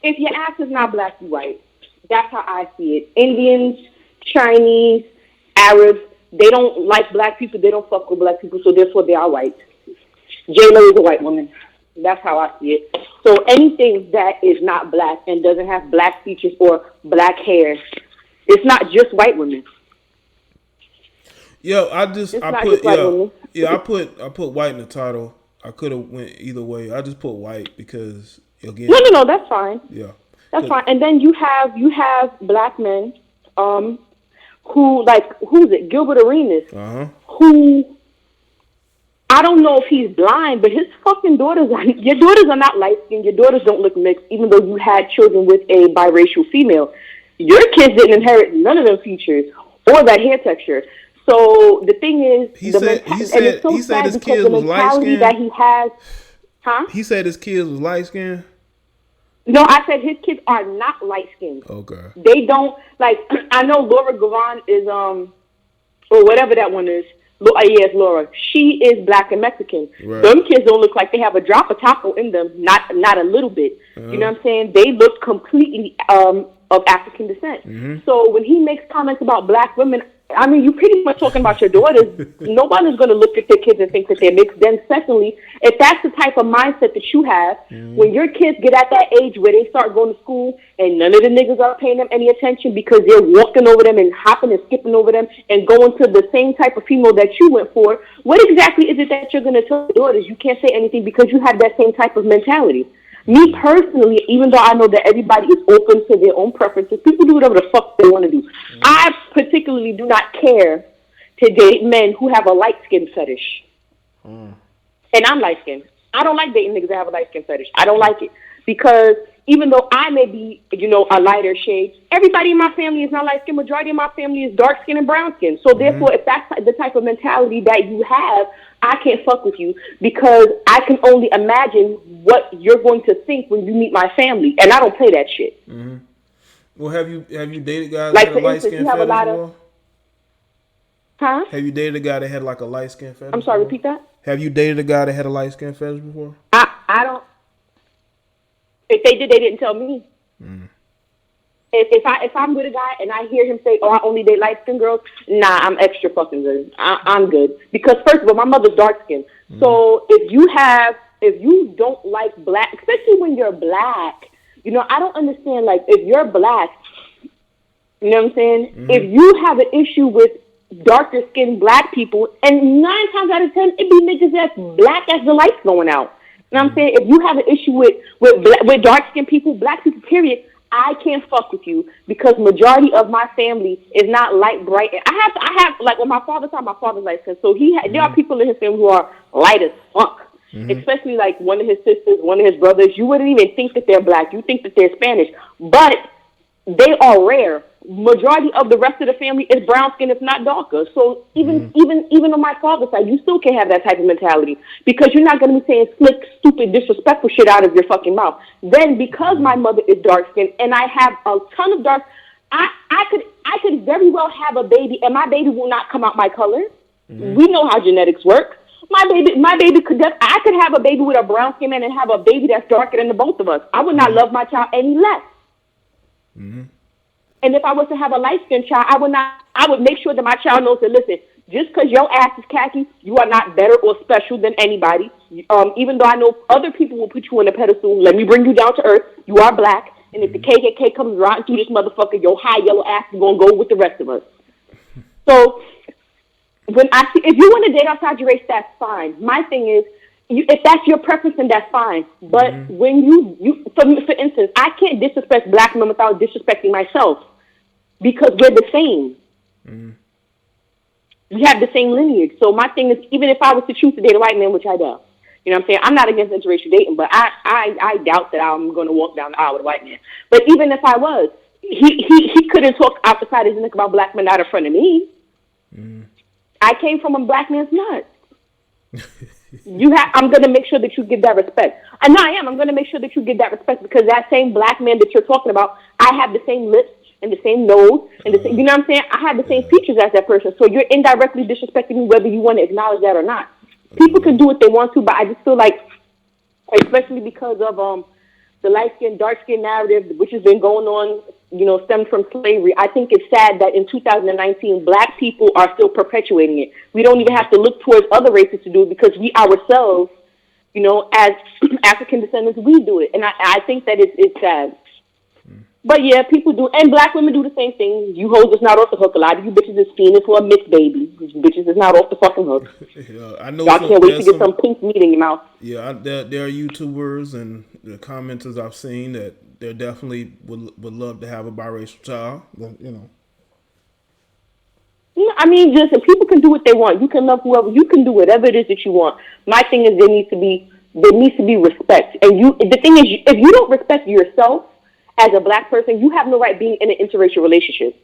If your ass is not black, you white. That's how I see it. Indians, Chinese, Arabs, they don't like black people. They don't fuck with black people, so therefore they are white. J-Lo is a white woman. That's how I see it. So anything that is not black and doesn't have black features or black hair, it's not just white women. Yo, I put white in the title. I could have went either way. I just put white because Again. No, that's fine. Yeah. That's fine. And then you have black men, who who's it? Gilbert Arenas, who I don't know if he's blind, but his fucking daughters your daughters are not light skinned. Your daughters don't look mixed, even though you had children with a biracial female. Your kids didn't inherit none of them features or that hair texture. So the thing is, he said his kids was light skinned. That he has, He said his kids was light skinned. No, I said his kids are not light skinned. Okay. They don't like. I know Laura Gavan is or whatever that one is. Yes, Laura. She is black and Mexican. Right. Them kids don't look like they have a drop of taco in them. Not a little bit. You know what I'm saying? They look completely of African descent. Mm-hmm. So when he makes comments about black women, I mean, you pretty much talking about your daughters. Nobody's going to look at their kids and think that they're mixed. Then secondly, if that's the type of mindset that you have, when your kids get at that age where they start going to school and none of the niggas are paying them any attention because they're walking over them and hopping and skipping over them and going to the same type of female that you went for, what exactly is it that you're going to tell your daughters? You can't say anything because you have that same type of mentality. Me personally, even though I know that everybody is open to their own preferences, people do whatever the fuck they want to do. I particularly do not care to date men who have a light skin fetish. And I'm light skinned. I don't like dating niggas that have a light skin fetish. I don't like it. Because even though I may be, a lighter shade, everybody in my family is not light skinned. Majority of my family is dark skin and brown skin. So therefore, if that's the type of mentality that you have, I can't fuck with you because I can only imagine what you're going to think when you meet my family, and I don't play that shit. Mm-hmm. Well, have you dated guys like that had a light skin fetish before? Have you dated a guy that had like a light skin fetish? I'm sorry, before? repeat that. Have you dated a guy that had a light skin fetish before? I don't. If they did, they didn't tell me. If I'm with a guy and I hear him say, "Oh, I only date light skinned girls," nah, I'm extra fucking good. I'm good because first of all, my mother's dark skinned. So if you don't like black, especially when you're black, I don't understand. Like if you're black, you know what I'm saying? If you have an issue with darker skinned black people, and 9 times out of 10, it be niggas that's black as the lights going out. You know what I'm saying? If you have an issue with dark skinned people, black people, period, I can't fuck with you because majority of my family is not light bright. I have like on my father's side, my father's light skin, so there are people in his family who are light as fuck. Especially like one of his sisters, one of his brothers. You wouldn't even think that they're black. You think that they're Spanish, but they are rare. Majority of the rest of the family is brown skin, if not darker. So even on my father's side, you still can't have that type of mentality because you're not going to be saying slick, stupid, disrespectful shit out of your fucking mouth. Then because my mother is dark skinned and I have a ton of dark, I could very well have a baby and my baby will not come out my color. We know how genetics work. My baby I could have a baby with a brown skin man and have a baby that's darker than the both of us. I would not love my child any less. And if I was to have a light-skinned child, I would make sure that my child knows that, listen, just because your ass is khaki, you are not better or special than anybody. Even though I know other people will put you on a pedestal, let me bring you down to earth. You are black. And if the KKK comes riding through this motherfucker, your high yellow ass is going to go with the rest of us. So if you want to date outside your race, that's fine. My thing is, if that's your preference, then that's fine. But when you for instance, I can't disrespect black men without disrespecting myself because we're the same. We have the same lineage. So my thing is, even if I was to choose to date a white man, which I do, you know what I'm saying? I'm not against interracial dating, but I doubt that I'm going to walk down the aisle with a white man. But even if I was, he couldn't talk outside his neck about black men out in front of me. I came from a black man's nut. I'm going to make sure that you give that respect. And no, I am. I'm going to make sure that you give that respect because that same black man that you're talking about, I have the same lips and the same nose and the same, you know what I'm saying? I have the same features as that person. So you're indirectly disrespecting me whether you want to acknowledge that or not. People can do what they want to, but I just feel like, especially because of the light-skinned, dark-skinned narrative, which has been going on, stemmed from slavery, I think it's sad that in 2019, black people are still perpetuating it. We don't even have to look towards other races to do it because we ourselves, as African descendants, we do it. And I think that it's sad. But yeah, people do, and black women do the same thing. You hoes is not off the hook. A lot of you bitches is fiending for a mix baby. You bitches is not off the fucking hook. Yeah, I know. Y'all can't wait to get some pink meat in your mouth. Yeah, there are YouTubers and the commenters I've seen that they definitely would love to have a biracial child. You know. Yeah, I mean, just people can do what they want. You can love whoever. You can do whatever it is that you want. My thing is there needs to be respect. And the thing is, if you don't respect yourself as a black person, you have no right being in an interracial relationship.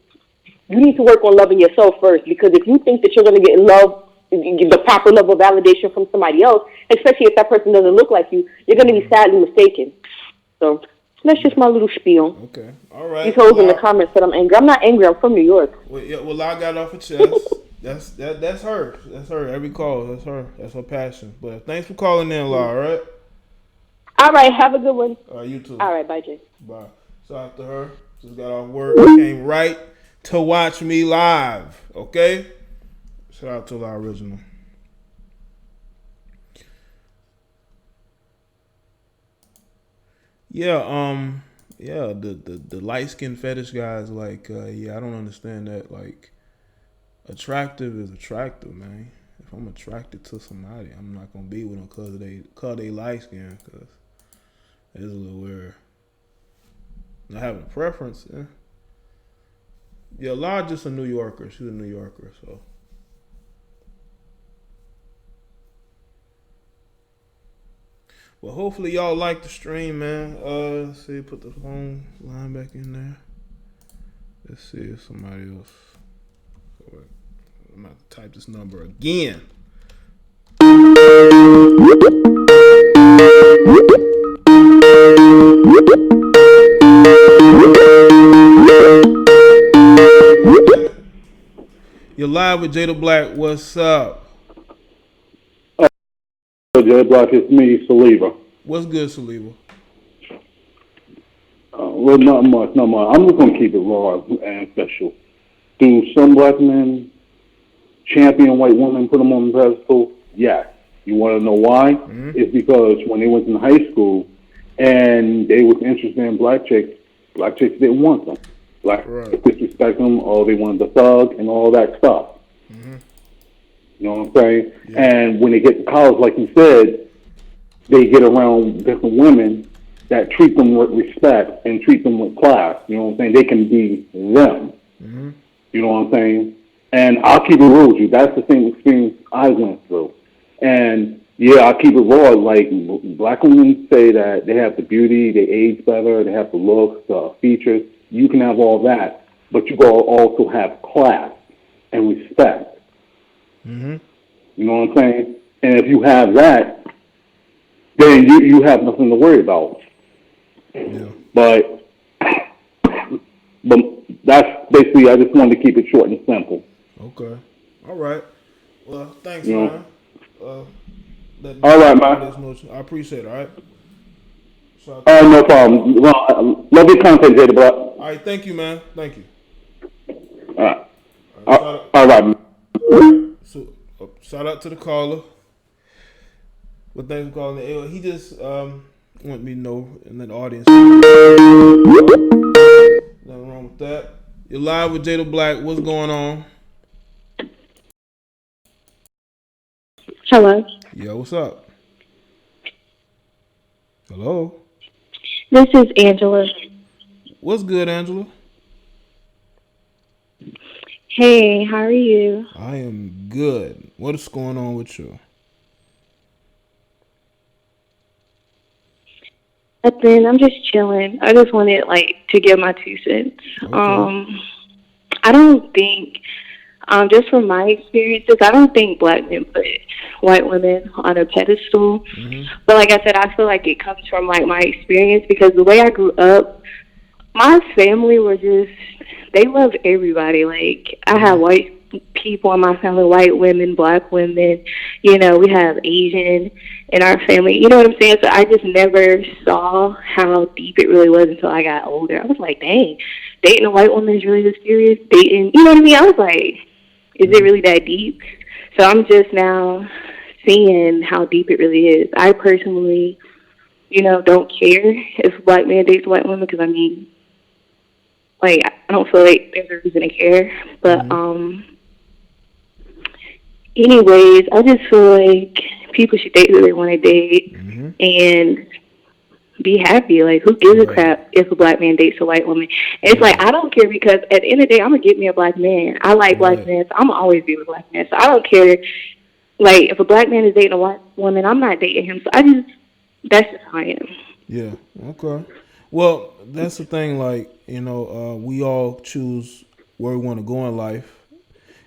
You need to work on loving yourself first, because if you think that you're going to get love, the proper level of validation from somebody else, especially if that person doesn't look like you, you're going to be sadly mistaken. So that's just my little spiel. Okay, all right. These hoes in the comments said I'm angry. I'm not angry. I'm from New York. Well, yeah, I got off her chest. That's her. That's her. Every call. That's her. That's her passion. But thanks for calling in, La. All right. All right. Have a good one. All right. You too. All right. Bye, Jay. Bye. Shout out to her. Just got off work. Came right to watch me live. Okay. Shout out to La Original. Yeah. Yeah. The light skin fetish guys, like, yeah, I don't understand that. Like, attractive is attractive, man. If I'm attracted to somebody, I'm not gonna be with them because they light skin. Because it's a little weird. Not having a preference, yeah. Yeah, La's just a New Yorker. She's a New Yorker, so. Well, hopefully y'all like the stream, man. Let's see, put the phone line back in there. Let's see if somebody else. I'm about to type this number again. You're live with Jada Black. What's up? Jada Black, it's me, Saliba. What's good, Saliba? Well, not much. I'm just going to keep it raw and special. Do some black men champion white women, put them on the pedestal? Yes. You want to know why? Mm-hmm. It's because when they went in high school and they was interested in black chicks didn't want them. Black chicks disrespect them, or they wanted the thug and all that stuff. Mm-hmm. You know what I'm saying? Yeah. And when they get to college, like you said, they get around different women that treat them with respect and treat them with class. You know what I'm saying? They can be them. Mm-hmm. You know what I'm saying? And I'll keep it real with you. That's the same experience I went through. And yeah, I'll keep it raw. Like, black women say that they have the beauty, they age better, they have the looks, the features. You can have all that, but you gotta also have class and respect. Mm-hmm. You know what I'm saying? And if you have that, then you have nothing to worry about. Yeah. But that's basically, I just wanted to keep it short and simple. Okay. All right. Well, thanks, man. All right, man. I appreciate it, all right? All right, no problem. Well, love your content, Jada Black. All right, thank you, man. Thank you. All right. All right, man. So, shout out to the caller. Well, thanks for calling. He just want me to know in the audience. Nothing wrong with that. You're live with Jada Black. What's going on? Hello. Yo, what's up? Hello. This is Angela. What's good, Angela? Hey, how are you? I am good. What is going on with you? Nothing. I'm just chilling. I just wanted to give my 2 cents. Okay. I don't think, just from my experiences, I don't think black men put white women on a pedestal. Mm-hmm. But like I said, I feel like it comes from my experience, because the way I grew up, my family were just, they love everybody. I have white people in my family, white women, black women, we have Asian in our family, you know what I'm saying? So I just never saw how deep it really was until I got older. I was like, dang, dating a white woman is really this serious? Dating, you know what I mean? I was like, is it really that deep? So I'm just now seeing how deep it really is. I personally, don't care if a black man dates a white woman, because like, I don't feel like there's a reason to care. But, anyways, I just feel like people should date who they want to date and be happy. Like, who gives a crap if a black man dates a white woman? It's like, I don't care, because at the end of the day, I'm going to get me a black man. I like black men, so I'm going to always be with black men. So I don't care. Like, if a black man is dating a white woman, I'm not dating him. So that's just how I am. Yeah, okay. Well, that's the thing, like, we all choose where we want to go in life,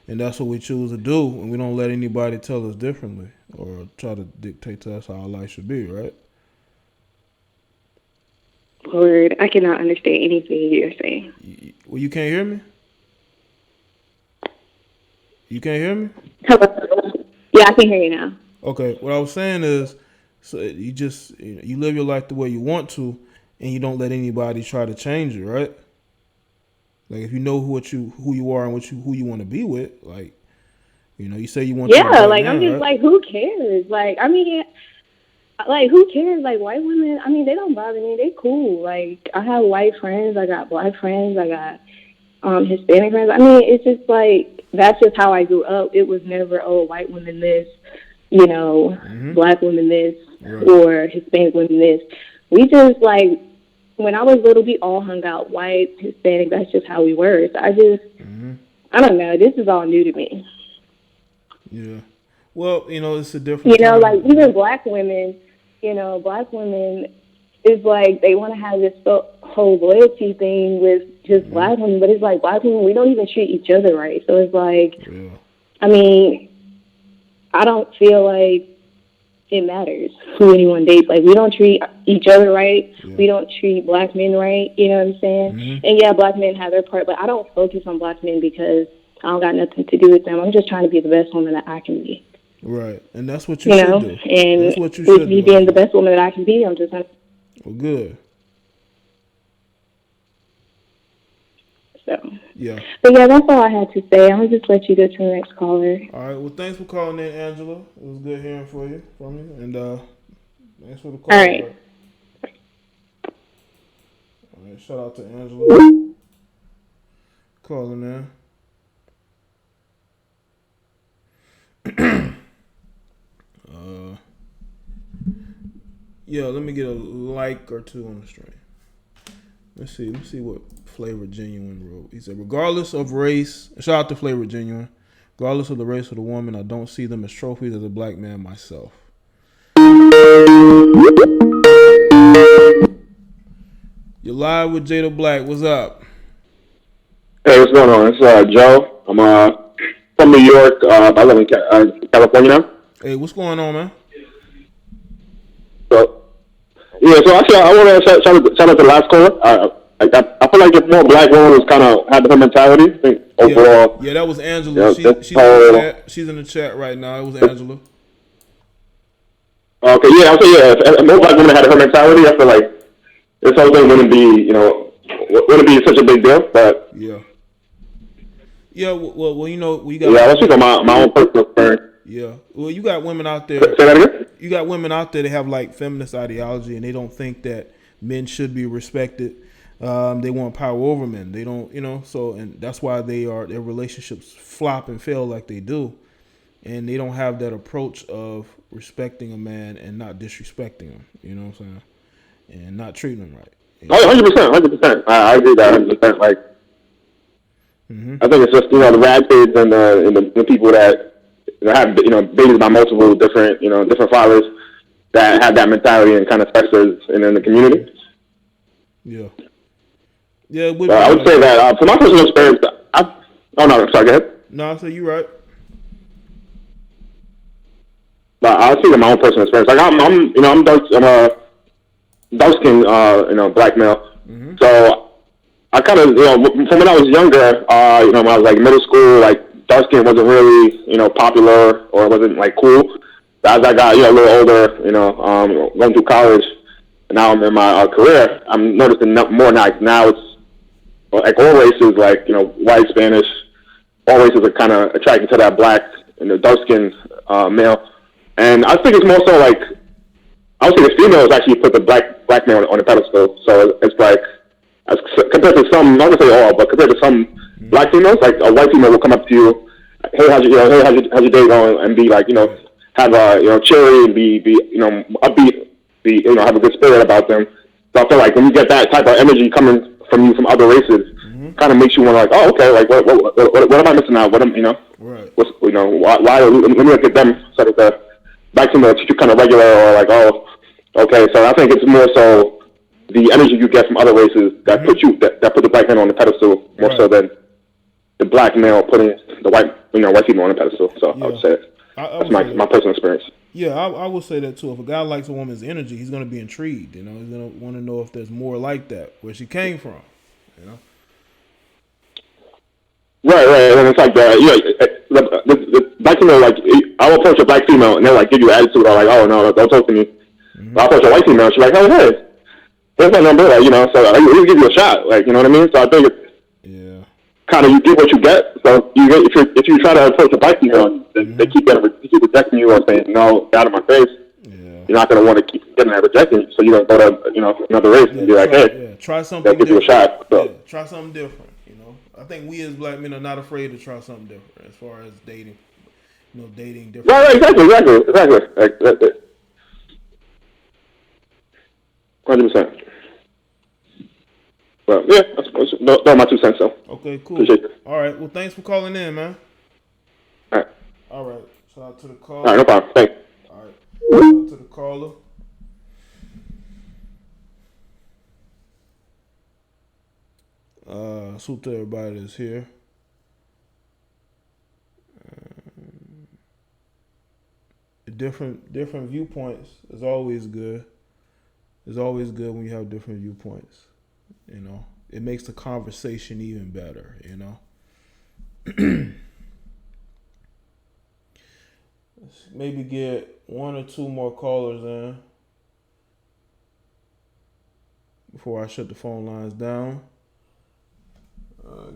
and that's what we choose to do, and we don't let anybody tell us differently or try to dictate to us how our life should be, right? Lord, I cannot understand anything you're saying. Well, you can't hear me? You can't hear me? Hello? Yeah, I can hear you now. Okay, what I was saying is, so you just you live your life the way you want to, and you don't let anybody try to change it, right? Like, if you know who you are and who you want to be with, like, you say you want. Yeah, like, I'm just right? Like, who cares? Like, I mean, like, who cares? Like, white women, I mean, they don't bother me. They cool. Like, I have white friends. I got black friends. I got Hispanic friends. I mean, it's just like, that's just how I grew up. It was never, white women this, black women this, or Hispanic women this. We just, like, when I was little, we all hung out, white, Hispanic. That's just how we were. So I don't know. This is all new to me. Yeah. Well, it's a different time. Like, even black women, black women is like, they want to have this whole loyalty thing with just black women, but it's like, black women, we don't even treat each other right. So it's like, I mean, I don't feel like it matters who anyone dates. Like, we don't treat each other right. We don't treat black men right. You know what I'm saying? And yeah, black men have their part, but I don't focus on black men because I don't got nothing to do with them. I'm just trying to be the best woman that I can be. Right, and that's what you should do. And that's what you should with me being the best woman that I can be, I'm just gonna. Well, good. So. Yeah. But yeah, that's all I had to say. I'm gonna just let you go to the next caller. All right. Well, thanks for calling in, Angela. It was good hearing from you, and thanks for the call. All right. All right. Shout out to Angela calling in. Yeah, let me get a like or two on the stream. Let's see what Flavor Genuine wrote. He said, regardless of race, shout out to Flavor Genuine, regardless of the race of the woman, I don't see them as trophies as a black man myself. You're live with Jada Black. What's up? Hey, what's going on? It's Joe. I'm from New York. I live in California now. Hey, what's going on, man? So actually, I want to shout out the last caller. I feel like if more black women was kind of had her mentality, I think overall. Yeah, that was Angela. She's in the chat right now. It was Angela. Okay, yeah, if more black women had her mentality, I feel like this whole thing wouldn't be such a big deal. But yeah, well, we got. Yeah, let's speak on my own personal experience. Yeah, well, you got women out there. Say that again? You got women out there that have like feminist ideology, and they don't think that men should be respected. They want power over men. They don't, so, and that's why their relationships flop and fail like they do, and they don't have that approach of respecting a man and not disrespecting him. You know what I'm saying? And not treating him right. Oh, 100%. I agree with that 100%. Like, I think it's just the rag kids and the people that have babies by multiple different fathers that have that mentality and kind of festers in the community. Yeah. I would say that from my personal experience. I'm sorry. Go ahead. No, I say you're right. But I'll speak of my own personal experience. Like I'm a dark skinned black male. So I kind of from when I was younger, when I was like middle school, like dark skin wasn't really popular or wasn't like cool. But as I got a little older, going through college, and now I'm in my career, I'm noticing more now it's like all races, like white, Spanish, all races are kind of attracted to that black and the dark skinned male. And I think it's more so like I would say the females actually put the black male on the pedestal. So it's like as compared to some, not gonna say all, but compared to some black females, like a white female will come up to you, hey, how's your day going, and be like, have a cheery and be upbeat, have a good spirit about them. So I feel like when you get that type of energy coming from you from other races, kind of makes you want to like, oh, okay, like what am I missing out? What am right? What's why let me look at them sort of the black female treat you kind of regular or like, oh, okay. So I think it's more so the energy you get from other races that put the black man on the pedestal more so than the black male putting the white female on the pedestal. So I would say that's my personal experience. Yeah, I would say that too. If a guy likes a woman's energy, he's going to be intrigued. He's going to want to know if there's more like that, where she came from. Right. And it's like the black female, like I'll approach a black female and they're like give you attitude or like, oh no, don't talk to me. But I'll approach a white female, she's like, oh hey. There's my number, so we'll give you a shot, like, you know what I mean? So I think it's kind of you get what you get. So if you try to approach a black female, they keep rejecting you or saying no, out of my face. You're not gonna want to keep getting that rejection, so you're gonna go to another race and be like, hey, try something. Give you a shot. So. Yeah, try something different. I think we as black men are not afraid to try something different as far as dating. Dating different. Right, exactly. 100%. Well, yeah, those are my 2 cents, though. Okay, cool. Appreciate it. All right, well, thanks for calling in, man. All right. Shout out to the caller. All right, no problem. Thanks. All right. Shout out to the caller. Salute to everybody that's here. Different viewpoints is always good. It's always good when you have different viewpoints. It makes the conversation even better. Let's maybe get 1 or 2 more callers in before I shut the phone lines down.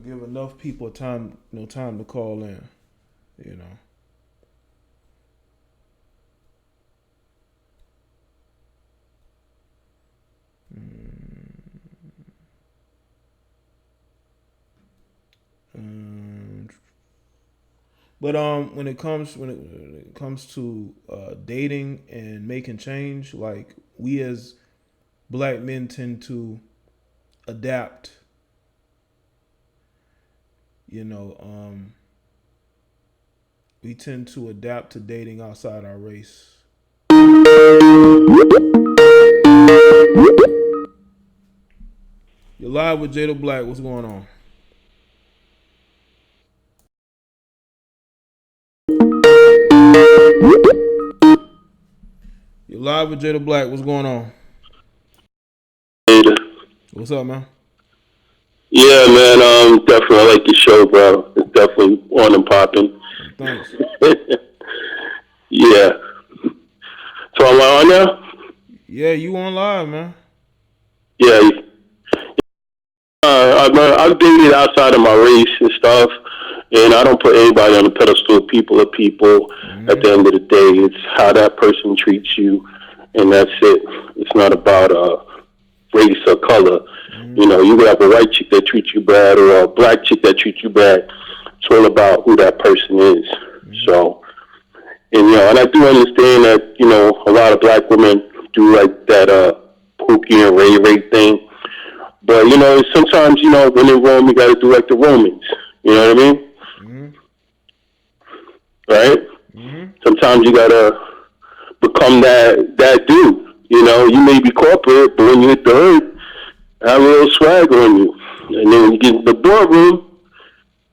Give enough people time to call in. But when it comes to dating and making change, like we as black men tend to adapt. We tend to adapt to dating outside our race. You're live with JDBlack. What's going on? You're live with JDBlack. What's going on? What's up, man? Yeah, man. Definitely I like your show, bro. It's definitely on and popping. Thanks. Yeah. So am I on now? Yeah, you on live, man. Yeah. I've dated outside of my race and stuff, and I don't put anybody on the pedestal. People are people. At the end of the day, it's how that person treats you, and that's it. It's not about race or color. You can have a white chick that treats you bad or a black chick that treats you bad. It's all about who that person is. So, and I do understand that, a lot of black women do like that Pookie and Ray thing. But, sometimes, when in Rome, you got to do like the Romans. You know what I mean? Right? Sometimes you got to become that dude. You may be corporate, but when you hit the hood, have a little swag on you. And then when you get in the boardroom,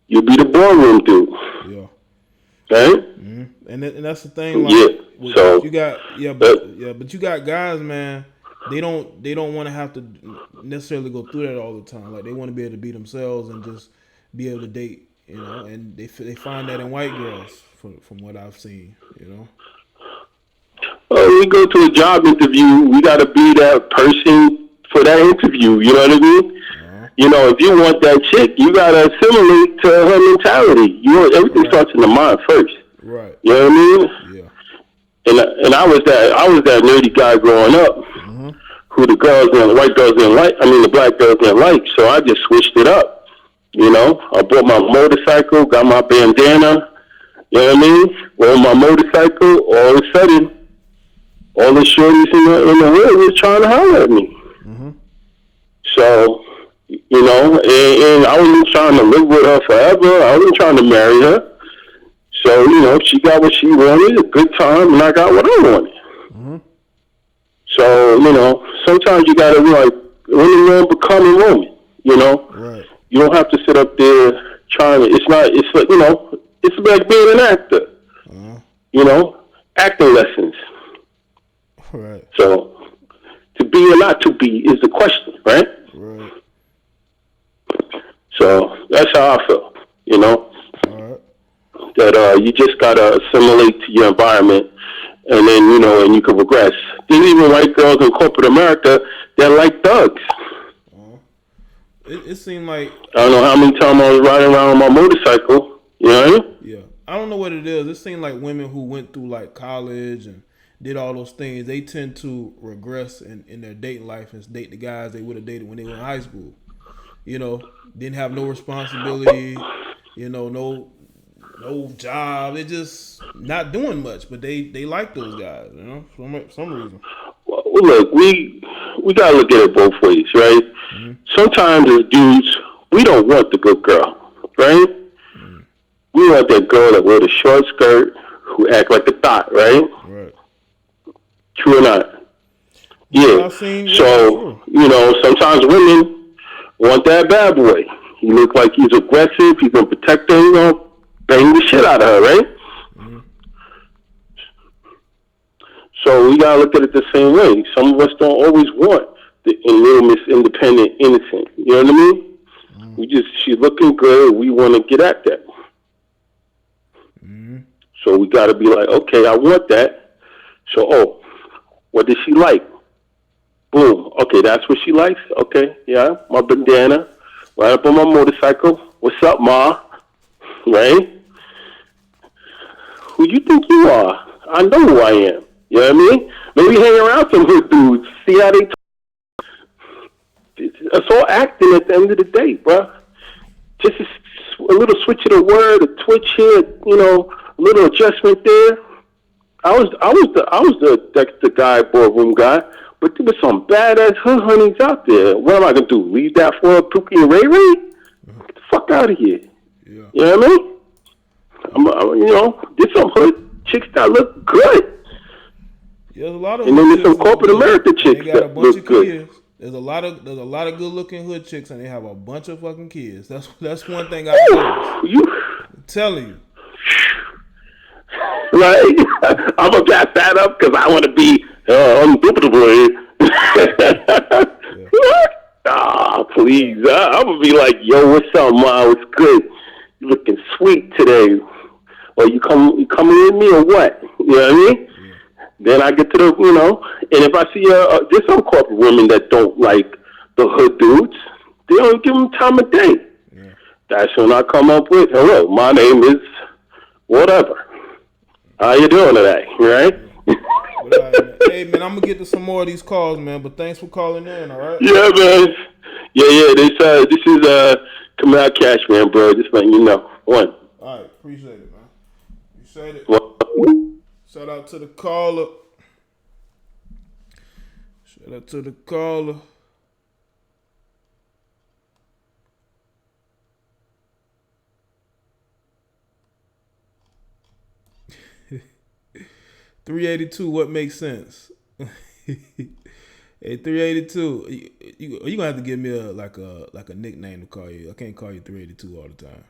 you'll be the boardroom dude. Yeah. Right? And that's the thing. Like, so you got but you got guys, man. They don't want to have to necessarily go through that all the time. Like they want to be able to be themselves and just be able to date. And they find that in white girls from what I've seen. We go to a job interview. We got to be that person for that interview. You know what I mean? If you want that chick, you got to assimilate to her mentality. Everything starts in the mind first. Right. You know what I mean? Yeah. And I was that nerdy guy growing up who the white girls didn't like. I mean, the black girls didn't like. So I just switched it up. You know, I bought my motorcycle, got my bandana. You know what I mean? Rode my motorcycle. All of a sudden, all the shorties in the hood was trying to holler at me. Mm-hmm. So, you know, and I wasn't trying to live with her forever. I wasn't trying to marry her. So, you know, she got what she wanted, a good time, and I got what I wanted. Mm-hmm. So, you know, sometimes you got to be like, women won't become a woman, you know? Right. You don't have to sit up there trying to, it's like, you know, it's like being an actor. Uh-huh. You know, acting lessons. Right. So, to be or not to be is the question, right? Right. So, that's how I feel, you know? All right. That you just got to assimilate to your environment, and then, you know, and you can progress. There's even white girls in corporate America that like thugs. It seemed like, I don't know how many times I was riding around on my motorcycle, you know what I mean? Yeah. I don't know what it is. It seemed like women who went through like college and did all those things, they tend to regress in their dating life and date the guys they would have dated when they were in high school. You know, didn't have no responsibility, you know, no job. They're just not doing much, but they like those guys, you know, for some reason. Well, look, we gotta look at it both ways, right? Mm-hmm. Sometimes as dudes, we don't want the good girl, right? Mm-hmm. We want that girl that wear the short skirt, who act like a thot, right? Right. True or not? Yeah. So, you know, sometimes women want that bad boy. He look like he's aggressive. He's gonna protect her. You know, bang the shit out of her, right? Mm-hmm. So we gotta look at it the same way. Some of us don't always want the little Miss Independent innocent. You know what I mean? Mm-hmm. She's looking good. We want to get at that. Mm-hmm. So we gotta be like, okay, I want that. So, what does she like? Boom. Okay, that's what she likes. Okay, yeah, my bandana, right up on my motorcycle. What's up, ma? Right? Who you think you are? I know who I am. You know what I mean? Maybe hang around some hood dudes, see how they talk. It's all acting at the end of the day, bro. Just a little switch of the word, a twitch here, you know, a little adjustment there. I was the guy, boardroom guy, but there was some badass hood honeys out there. What am I gonna do? Leave that for Pookie and Ray Ray? Get the fuck out of here. Yeah. You know what I mean? You know, there's some hood chicks that look good. Yeah, there's a lot of, and then there's some corporate America chicks that look good. There's a lot of good looking hood chicks, and they have a bunch of fucking kids. That's one thing I noticed. I'm telling you. Right? I'm gonna back that up because I want to be undubitably. Please. I'm gonna be like, yo, what's up, ma? What's good? You looking sweet today? Or you coming with me or what? You know what I mean? Then I get to the, you know, and if I see there's some corporate women that don't like the hood dudes, they don't give them time of day. Yeah. That's when I come up with, hello, my name is whatever. How you doing today, right? Hey, man, I'm going to get to some more of these calls, man, but thanks for calling in, all right? Yeah, man. Yeah, this is coming out cash, man, bro. Just letting you know. One. All right, appreciate it, man. Appreciate it. Shout out to the caller. Shout out to the caller. $382. What makes sense? Hey, 382. You gonna have to give me a nickname to call you. I can't call you 382 all the time.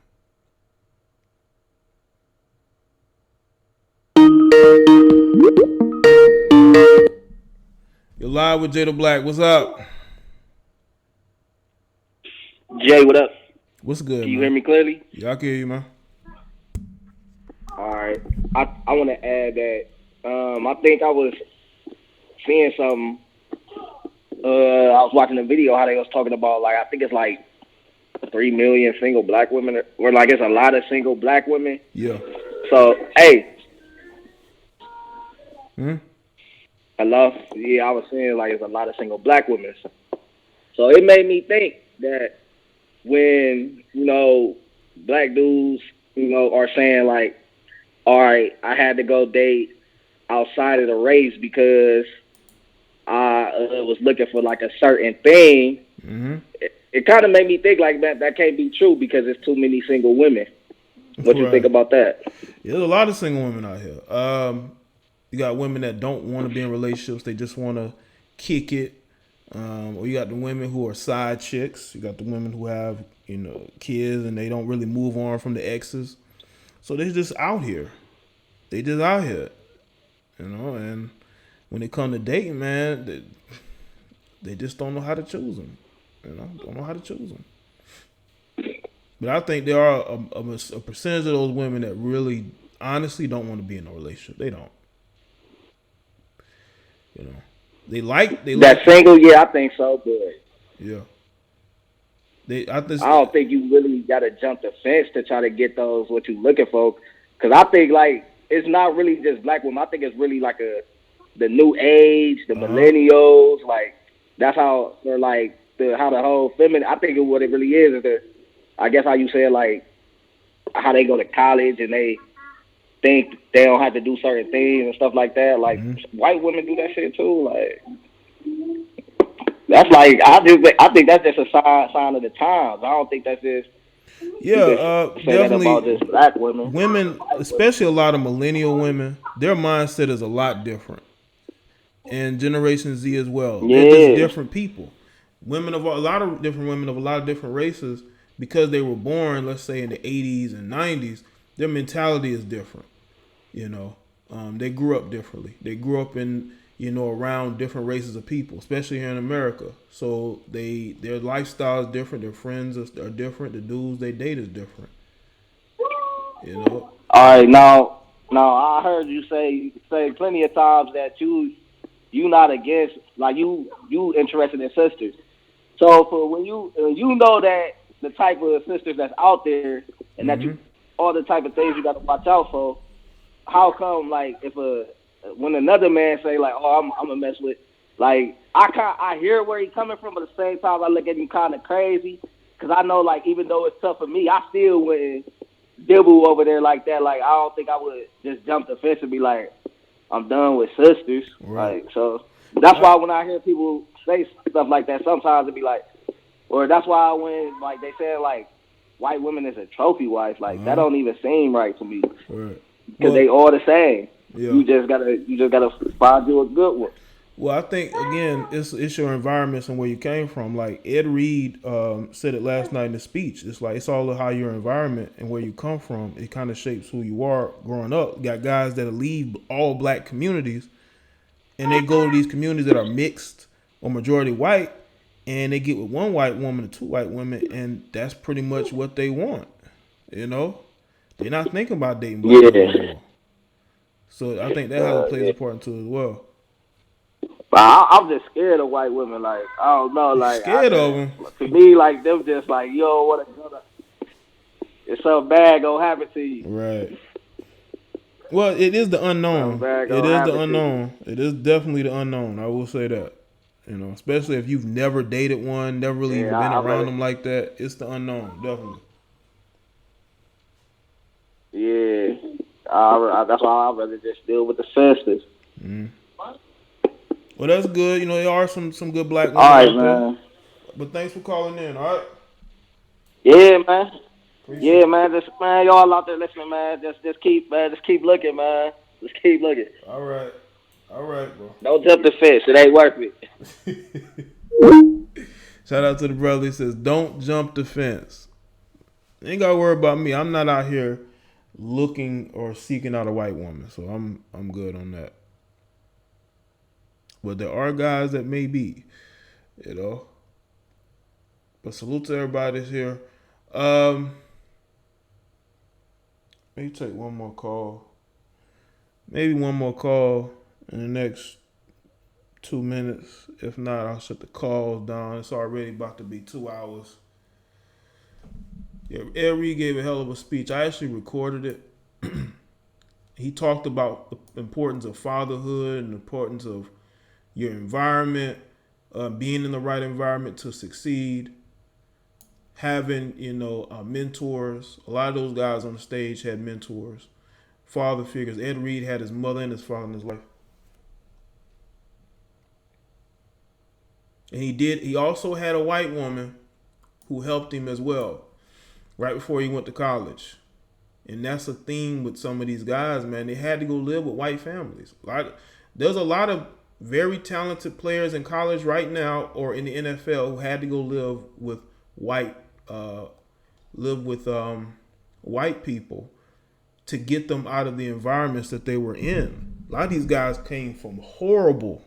You're live with Jada Black. What's up? Jay, what up? What's good, Can you hear me clearly? Yeah, I can hear you, man. All right. I want to add that I think I was seeing something. I was watching a video how they was talking about, like, I think it's like 3 million single black women, or like it's a lot of single black women. Yeah. So, hey. Yeah, I was saying like it's a lot of single black women. So it made me think that when, black dudes, are saying like, all right, I had to go date outside of the race because I was looking for like a certain thing. Mm-hmm. It kind of made me think like that can't be true because there's too many single women. What you think about that? Yeah, there's a lot of single women out here. You got women that don't want to be in relationships; they just want to kick it. Or you got the women who are side chicks. You got the women who have kids and they don't really move on from the exes. So they're just out here. They just out here, And when it comes to dating, man, they just don't know how to choose them. Don't know how to choose them. But I think there are a percentage of those women that really, honestly, don't want to be in a relationship. They don't. They like single. Yeah, I think so. But yeah, I don't think you really got to jump the fence to try to get those what you looking for. Because I think like it's not really just black women. I think it's really like the new age, the millennials. Like that's how they're like how the whole feminine. I think what it really is I guess how you say it, like how they go to college and they think they don't have to do certain things and stuff like that. Like white women do that shit too. Like that's like I think that's just a sign of the times. I don't think that's just definitely about just black women. Women, especially a lot of millennial women, their mindset is a lot different, and Generation Z as well. Yeah. They're just different people. A lot of different women of a lot of different races, because they were born, let's say in the 80s and 90s, their mentality is different. They grew up differently. They grew up in, around different races of people, especially here in America. So their lifestyle is different. Their friends are different. The dudes they date is different. All right, now I heard you say plenty of times that you not against, like you interested in sisters. So for when you know that the type of sisters that's out there and that you all the type of things you got to watch out for, how come like when another man say like, oh, I'm gonna mess with, like I hear where he's coming from, but at the same time I look at him kind of crazy because I know like even though it's tough for me, I still wouldn't dibble over there like that. Like I don't think I would just jump the fence and be like, I'm done with sisters. Right. Like so that's why when I hear people say stuff like that, sometimes it be like, or that's why when like they say like white women is a trophy wife, like that don't even seem right to me. Right. Because they all the same. Yeah. You just gotta find you a good one. Well, I think again, it's your environments and where you came from. Like Ed Reed said it last night in the speech. It's like it's all how your environment and where you come from. It kind of shapes who you are growing up. You got guys that leave all black communities, and they go to these communities that are mixed or majority white, and they get with one white woman or two white women, and that's pretty much what they want. They're not thinking about dating black people anymore. So I think that plays a part too as well. I'm just scared of white women. Like I don't know. Like scared of them. To me, like them just like you don't want to go. It's something bad gonna happen to you. Right. Well, it is the unknown. It is the unknown. It is definitely the unknown. I will say that. Especially if you've never dated one, never really even been around them like that. It's the unknown, definitely. Yeah, that's why I'd rather just deal with the sisters. Mm. Well, that's good. There are some good black women out there. But thanks for calling in. All right. Yeah, man. Appreciate it. Man. Just y'all out there listening, man. Just keep looking, man. Just keep looking. All right, bro. Don't jump the fence. It ain't worth it. Shout out to the brother. He says, "Don't jump the fence." Ain't gotta worry about me. I'm not out here looking or seeking out a white woman, so I'm good on that. But there are guys that may be, But salute to everybody that's here. Let me take one more call. Maybe one more call in the next 2 minutes. If not, I'll shut the calls down. It's already about to be 2 hours. Yeah, Ed Reed gave a hell of a speech. I actually recorded it. He talked about the importance of fatherhood and the importance of, your environment, being in the right environment to succeed, having, mentors. A lot of those guys on the stage had mentors, father figures. Ed Reed had his mother and his father in his life. And he also had a white woman who helped him as well, right before he went to college. And that's a theme with some of these guys, man. They had to go live with white families. There's a lot of very talented players in college right now or in the NFL who had to go live with white people to get them out of the environments that they were in. A lot of these guys came from horrible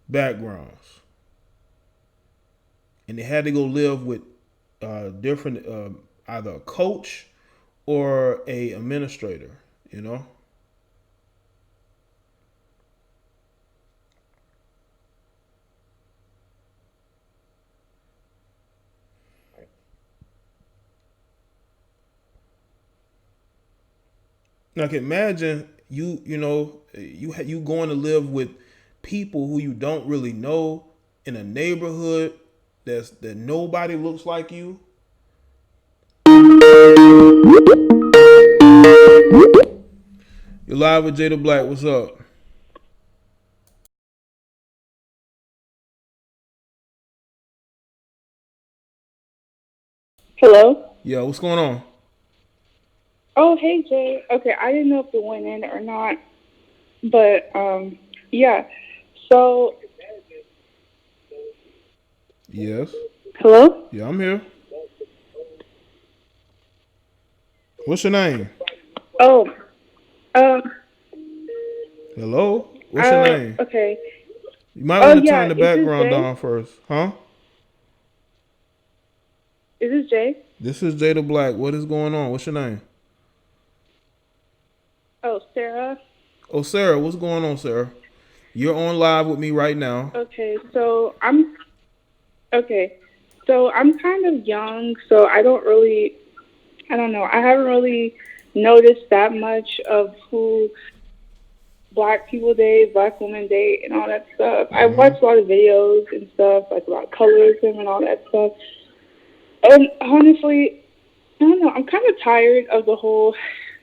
backgrounds, and they had to go live with different either a coach or a administrator, Like, imagine you going to live with people who you don't really know in a neighborhood that nobody looks like you. You're live with JDBlack. What's up? Hello? Yeah, what's going on? Oh, hey, Jay. Okay, I didn't know if it went in or not. But, yeah. So... Yes. Hello? Yeah, I'm here. What's your name? Oh. Hello? What's your name? Okay. You might want to turn the background down first. Huh? Is this Jay? This is JDBlack. What is going on? What's your name? Oh, Sarah. Oh, Sarah. What's going on, Sarah? You're on live with me right now. Okay, so I'm kind of young, so I don't know. I haven't really noticed that much of who black people date, black women date, and all that stuff. I watched a lot of videos and stuff, like about colorism and all that stuff. And honestly, I don't know. I'm kind of tired of the whole,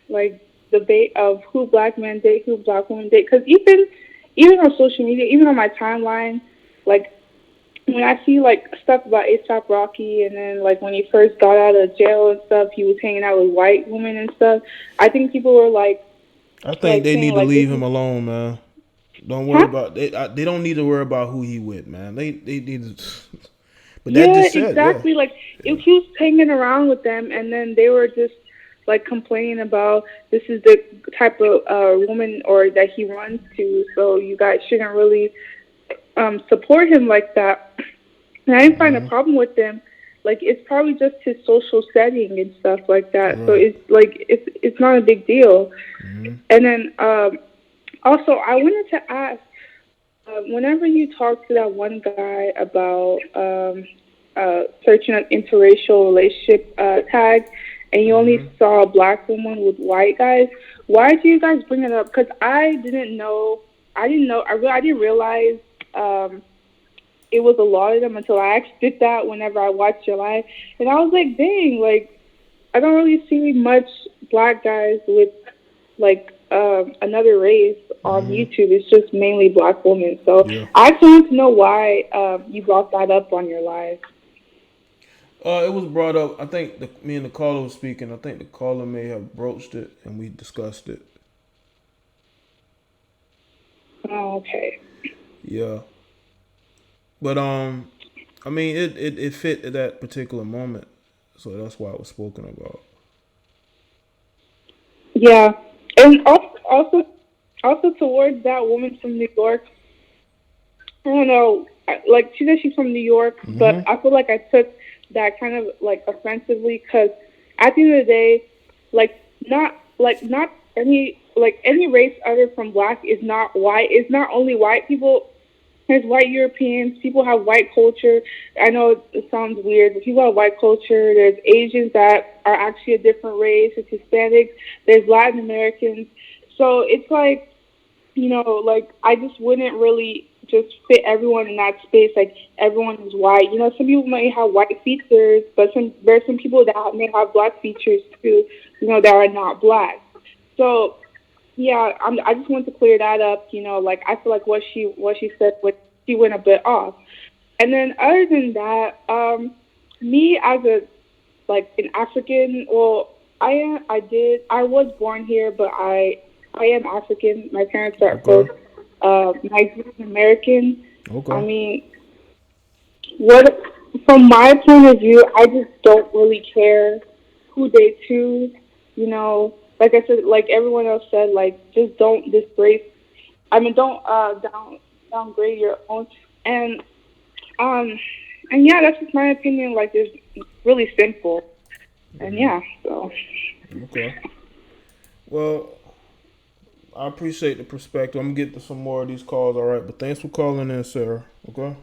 like, debate of who black men date, who black women date. Because even on social media, even on my timeline, like, when I see, like, stuff about A$AP Rocky, and then, like, when he first got out of jail and stuff, he was hanging out with white women and stuff, I think people were, like... I think they need to leave him alone, man. Don't worry about... They don't need to worry about who he with, man. They need to... But that just said, exactly. Yeah. Like, if he was hanging around with them, and then they were just, like, complaining about this is the type of woman or that he runs to, so you guys shouldn't really support him like that. And I didn't find a problem with them. Like, it's probably just his social setting and stuff like that. So it's like it's not a big deal. And then also I wanted to ask, whenever you talk to that one guy about searching an interracial relationship tag, and you only saw a black woman with white guys, why do you guys bring it up? Because I didn't realize it was a lot of them until I actually did that whenever I watched your live. And I was like, dang, like, I don't really see much black guys with, like, another race on YouTube. It's just mainly black women. So I actually want to know why you brought that up on your live. It was brought up, I think me and the caller was speaking. I think the caller may have broached it and we discussed it. Oh, okay. Yeah. But I mean it fit at that particular moment. So that's why it was spoken about. Yeah. And also towards that woman from New York, I don't know, like, she said she's from New York, but I feel like I took that kind of, like, offensively, because at the end of the day, not any race other from black is not white. It's not only white people. There's white Europeans. People have white culture. I know it sounds weird, but people have white culture. There's Asians that are actually a different race. There's Hispanics. There's Latin Americans. So it's like, like I just wouldn't really just fit everyone in that space. Like everyone is white. Some people might have white features, but there's some people that may have black features too. That are not black. So yeah, I just want to clear that up. Like I feel like what she said, she went a bit off. And then other than that, me as an African, well, I was born here, but I am African. My parents are both Nigerian American. Okay. I mean, from my point of view, I just don't really care who they choose. Like I said, like everyone else said, like just don't disgrace. Don't downgrade your own. And yeah, that's just my opinion. Like it's really simple. And yeah, so. Okay. Well, I appreciate the perspective. I'm gonna get to some more of these calls, all right? But thanks for calling in, Sarah. Okay?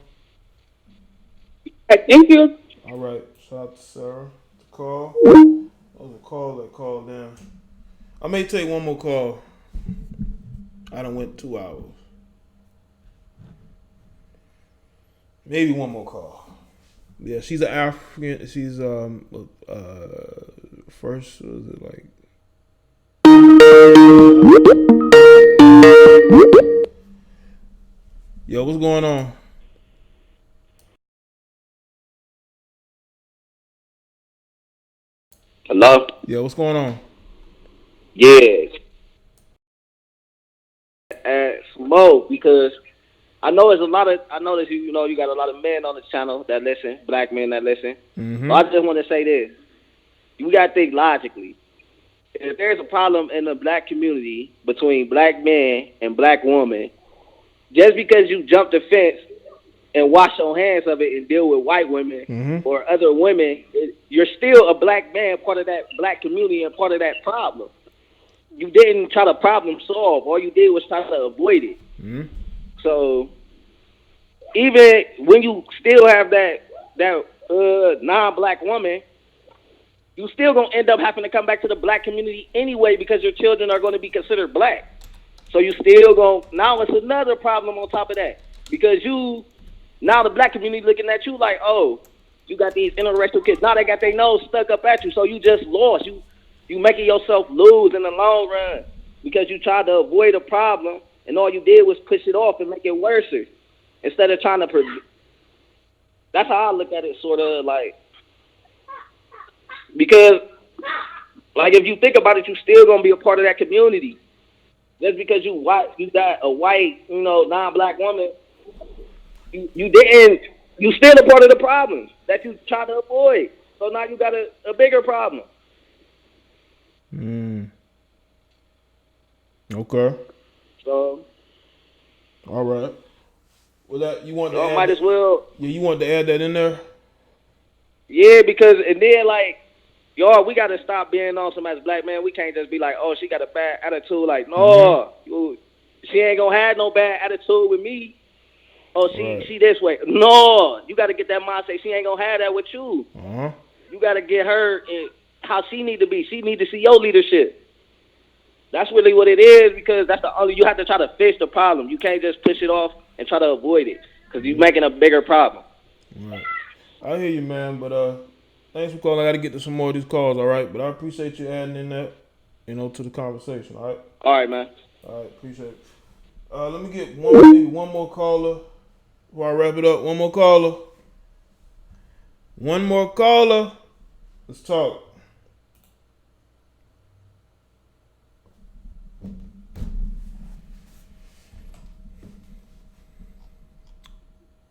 Thank you. All right. Shout out to Sarah. The call. That was a call that called in. I may take one more call. I done went 2 hours. Maybe one more call. Yeah, she's an African. She's first was it like. Yo, what's going on? Hello? Yo, what's going on? Yeah. Smoke, because I know there's a lot of, I know that you got a lot of men on the channel that listen, black men that listen. Mm-hmm. So I just want to say this. You got to think logically. If there's a problem in the black community between black men and black women, just because you jump the fence and wash your hands of it and deal with white women or other women, you're still a black man, part of that black community and part of that problem. You didn't try to problem solve. All you did was try to avoid it. Mm-hmm. So even when you still have that non-black woman, you still gonna end up having to come back to the black community anyway because your children are going to be considered black. So you still gonna, now it's another problem on top of that, because now the black community looking at you like, oh, you got these interracial kids. Now they got their nose stuck up at you, so you just lost. You making yourself lose in the long run because you tried to avoid a problem and all you did was push it off and make it worse instead of trying to. That's how I look at it, sort of like, because like if you think about it, you still gonna be a part of that community. Just because you got a white, non-black woman, you still a part of the problem that you try to avoid. So now you got a bigger problem. Okay. So. All right. Well, that you want to add might as well. Yeah, you want to add that in there. Yeah, because and then like, y'all, we gotta stop being on some as black man. We can't just be like, oh, she got a bad attitude. Like, no, she ain't gonna have no bad attitude with me. Oh, she this way. No, you gotta get that mindset. She ain't gonna have that with you. You gotta get her in how she need to be. She need to see your leadership. That's really what it is, because that's the only, you have to try to fix the problem. You can't just push it off and try to avoid it, because you're making a bigger problem. Right. I hear you, man, but thanks for calling. I got to get to some more of these calls, all right? But I appreciate you adding in that, to the conversation, all right? All right, man. All right, appreciate it. Let me get maybe one more caller before I wrap it up. One more caller. One more caller. Let's talk.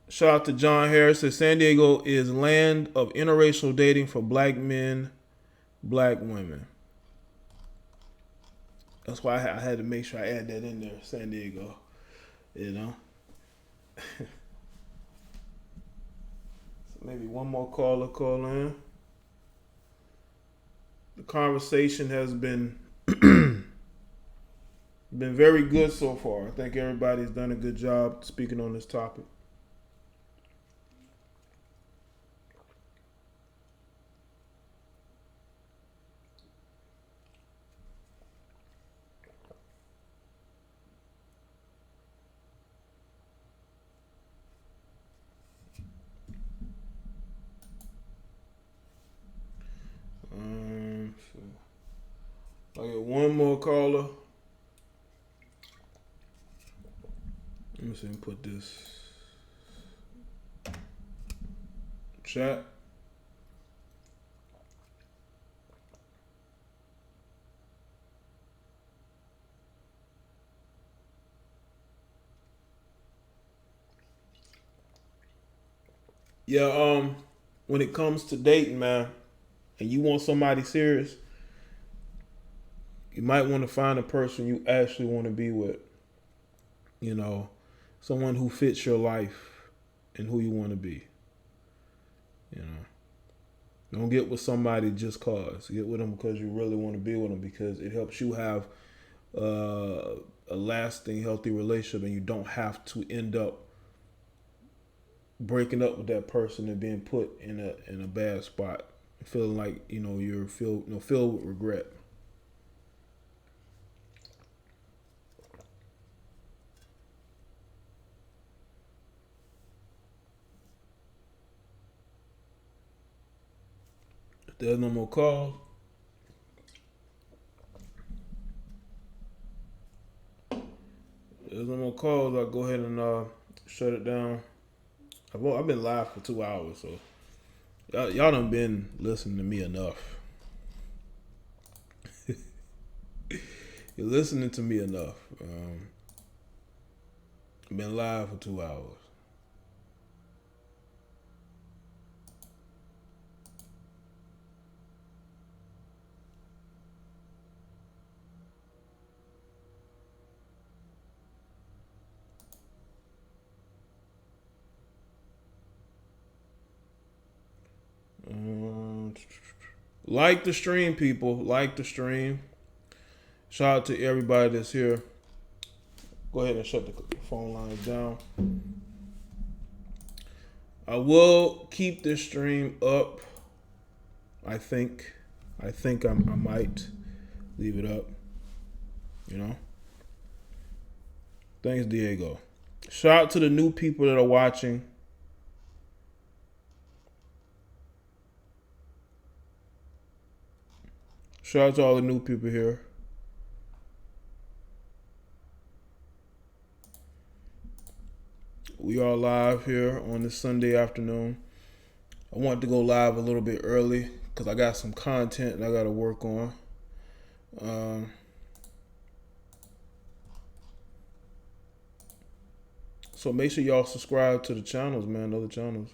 Shout out to John Harris. Says San Diego is land of interracial dating for black men, black women. That's why I had to make sure I add that in there. San Diego, So maybe one more caller call in. The conversation has been very good so far. I think everybody's done a good job speaking on this topic. I get one more caller. Let me see and put this chat. Yeah, when it comes to dating, man, and you want somebody serious, you might want to find a person you actually want to be with. You know, someone who fits your life and who you want to be. You know, don't get with somebody just cause. Get with them because you really want to be with them, because it helps you have a lasting, healthy relationship, and you don't have to end up breaking up with that person and being put in a bad spot, feeling like you're filled with regret. If there's no more calls, I'll go ahead and shut it down. I've been live for 2 hours, so y'all done been listening to me enough. You're listening to me enough. I've been live for 2 hours. Like the stream, people. Like the stream. Shout out to everybody that's here. Go ahead and shut the phone lines down. I will keep this stream up. I think I might leave it up. You know. Thanks, Diego. Shout out to the new people that are watching. Shout out to all the new people here. We are live here on this Sunday afternoon. I wanted to go live a little bit early because I got some content that I got to work on. So make sure y'all subscribe to the channels, man, other channels.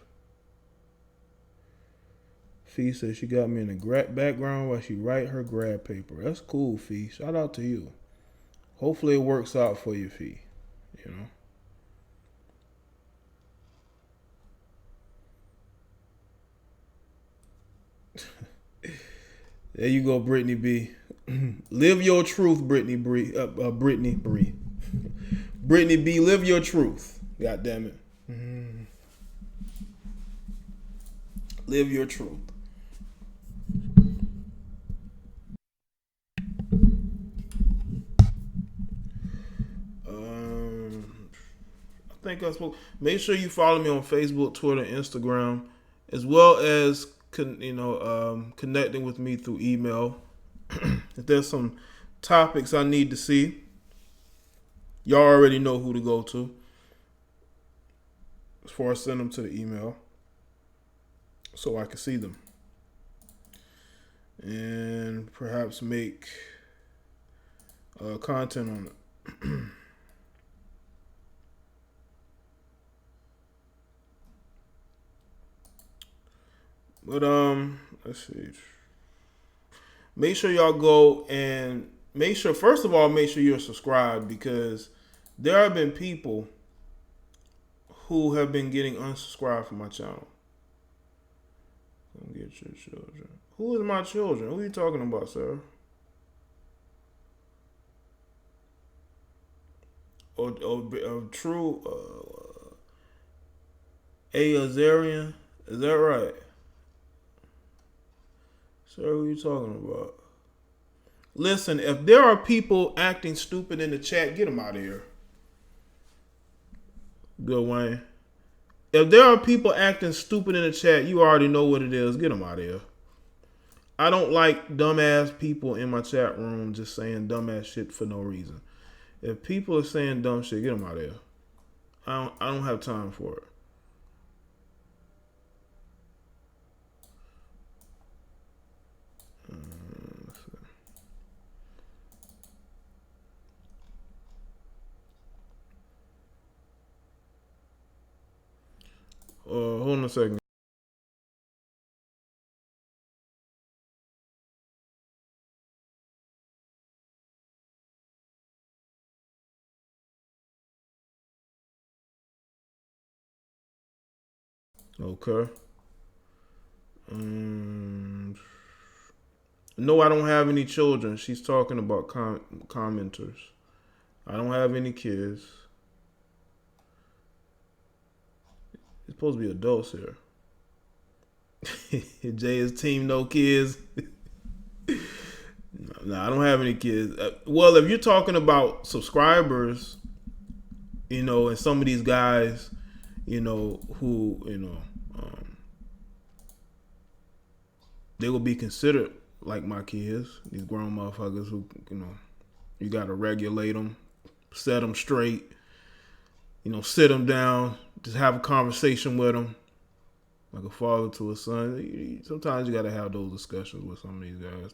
Fee says she got me in the background while she write her grad paper. That's cool, Fee. Shout out to you. Hopefully it works out for you, Fee. You know. There you go, Brittany B. Live your truth, Brittany B. Brittany B. Live your truth. God damn it. Live your truth. I think I spoke. Make sure you follow me on Facebook, Twitter, Instagram, as well as connecting with me through email. If there's some topics I need to see, y'all already know who to go to. As far as send them to the email, so I can see them, and perhaps make content on it. But let's see. Make sure y'all go and first of all, make sure you're subscribed, because there have been people who have been getting unsubscribed from my channel. Don't get your children. Who is my children? Who are you talking about, sir? True Azarian? Is that right? Sir, who are you talking about? Listen, if there are people acting stupid in the chat, get them out of here. Good, Wayne. If there are people acting stupid in the chat, you already know what it is. Get them out of here. I don't like dumbass people in my chat room just saying dumbass shit for no reason. If people are saying dumb shit, get them out of here. I don't have time for it. Hold on a second. Okay. No, I don't have any children. She's talking about commenters. I don't have any kids. It's supposed to be adults here. Jay is team no kids. No, I don't have any kids. Well, if you're talking about subscribers, and some of these guys, who, they will be considered like my kids. These grown motherfuckers who, you got to regulate them, set them straight, sit them down, just have a conversation with them like a father to a son. Sometimes you got to have those discussions with some of these guys.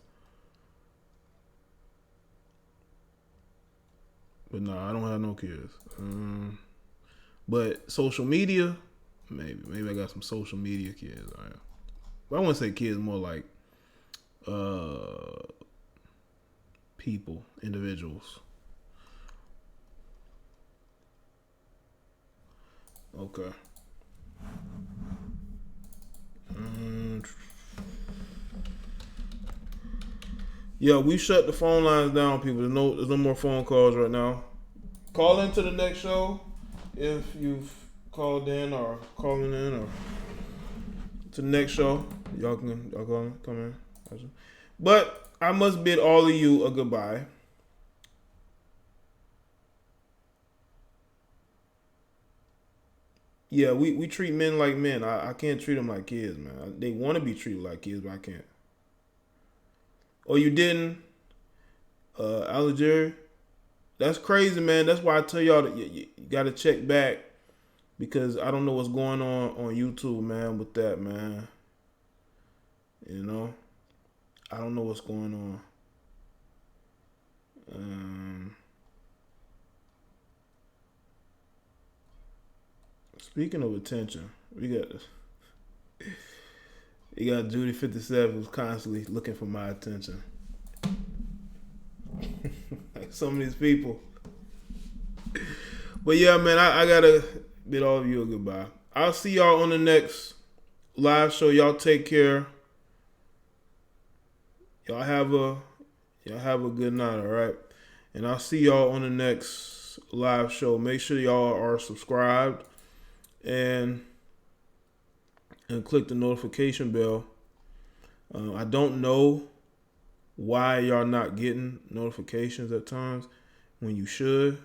But no, I don't have no kids. But social media, maybe I got some social media kids. But I wouldn't say kids, more like people, individuals. Okay. Yeah, we shut the phone lines down, people. There's no more phone calls right now. Call into the next show if you've called in or calling in or to the next show. Y'all come in. But I must bid all of you a goodbye. Yeah, we treat men like men. I can't treat them like kids, man. They want to be treated like kids, but I can't. Oh, you didn't? Algeria? That's crazy, man. That's why I tell y'all that you got to check back, because I don't know what's going on YouTube, man, with that, man. I don't know what's going on. Speaking of attention, you got Judy 57 who's constantly looking for my attention. Like some of these people. But yeah, man, I gotta bid all of you a goodbye. I'll see y'all on the next live show. Y'all take care. Y'all have a good night, all right? And I'll see y'all on the next live show. Make sure y'all are subscribed and click the notification bell. I don't know why y'all not getting notifications at times when you should,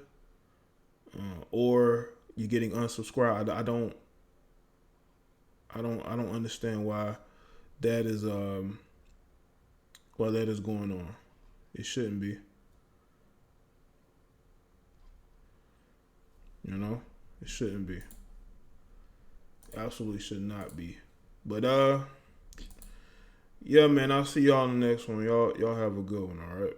or you're getting unsubscribed. I don't understand why that is going on. It shouldn't be. It shouldn't be. Absolutely should not be. But yeah, man, I'll see y'all in the next one. Y'all have a good one, all right?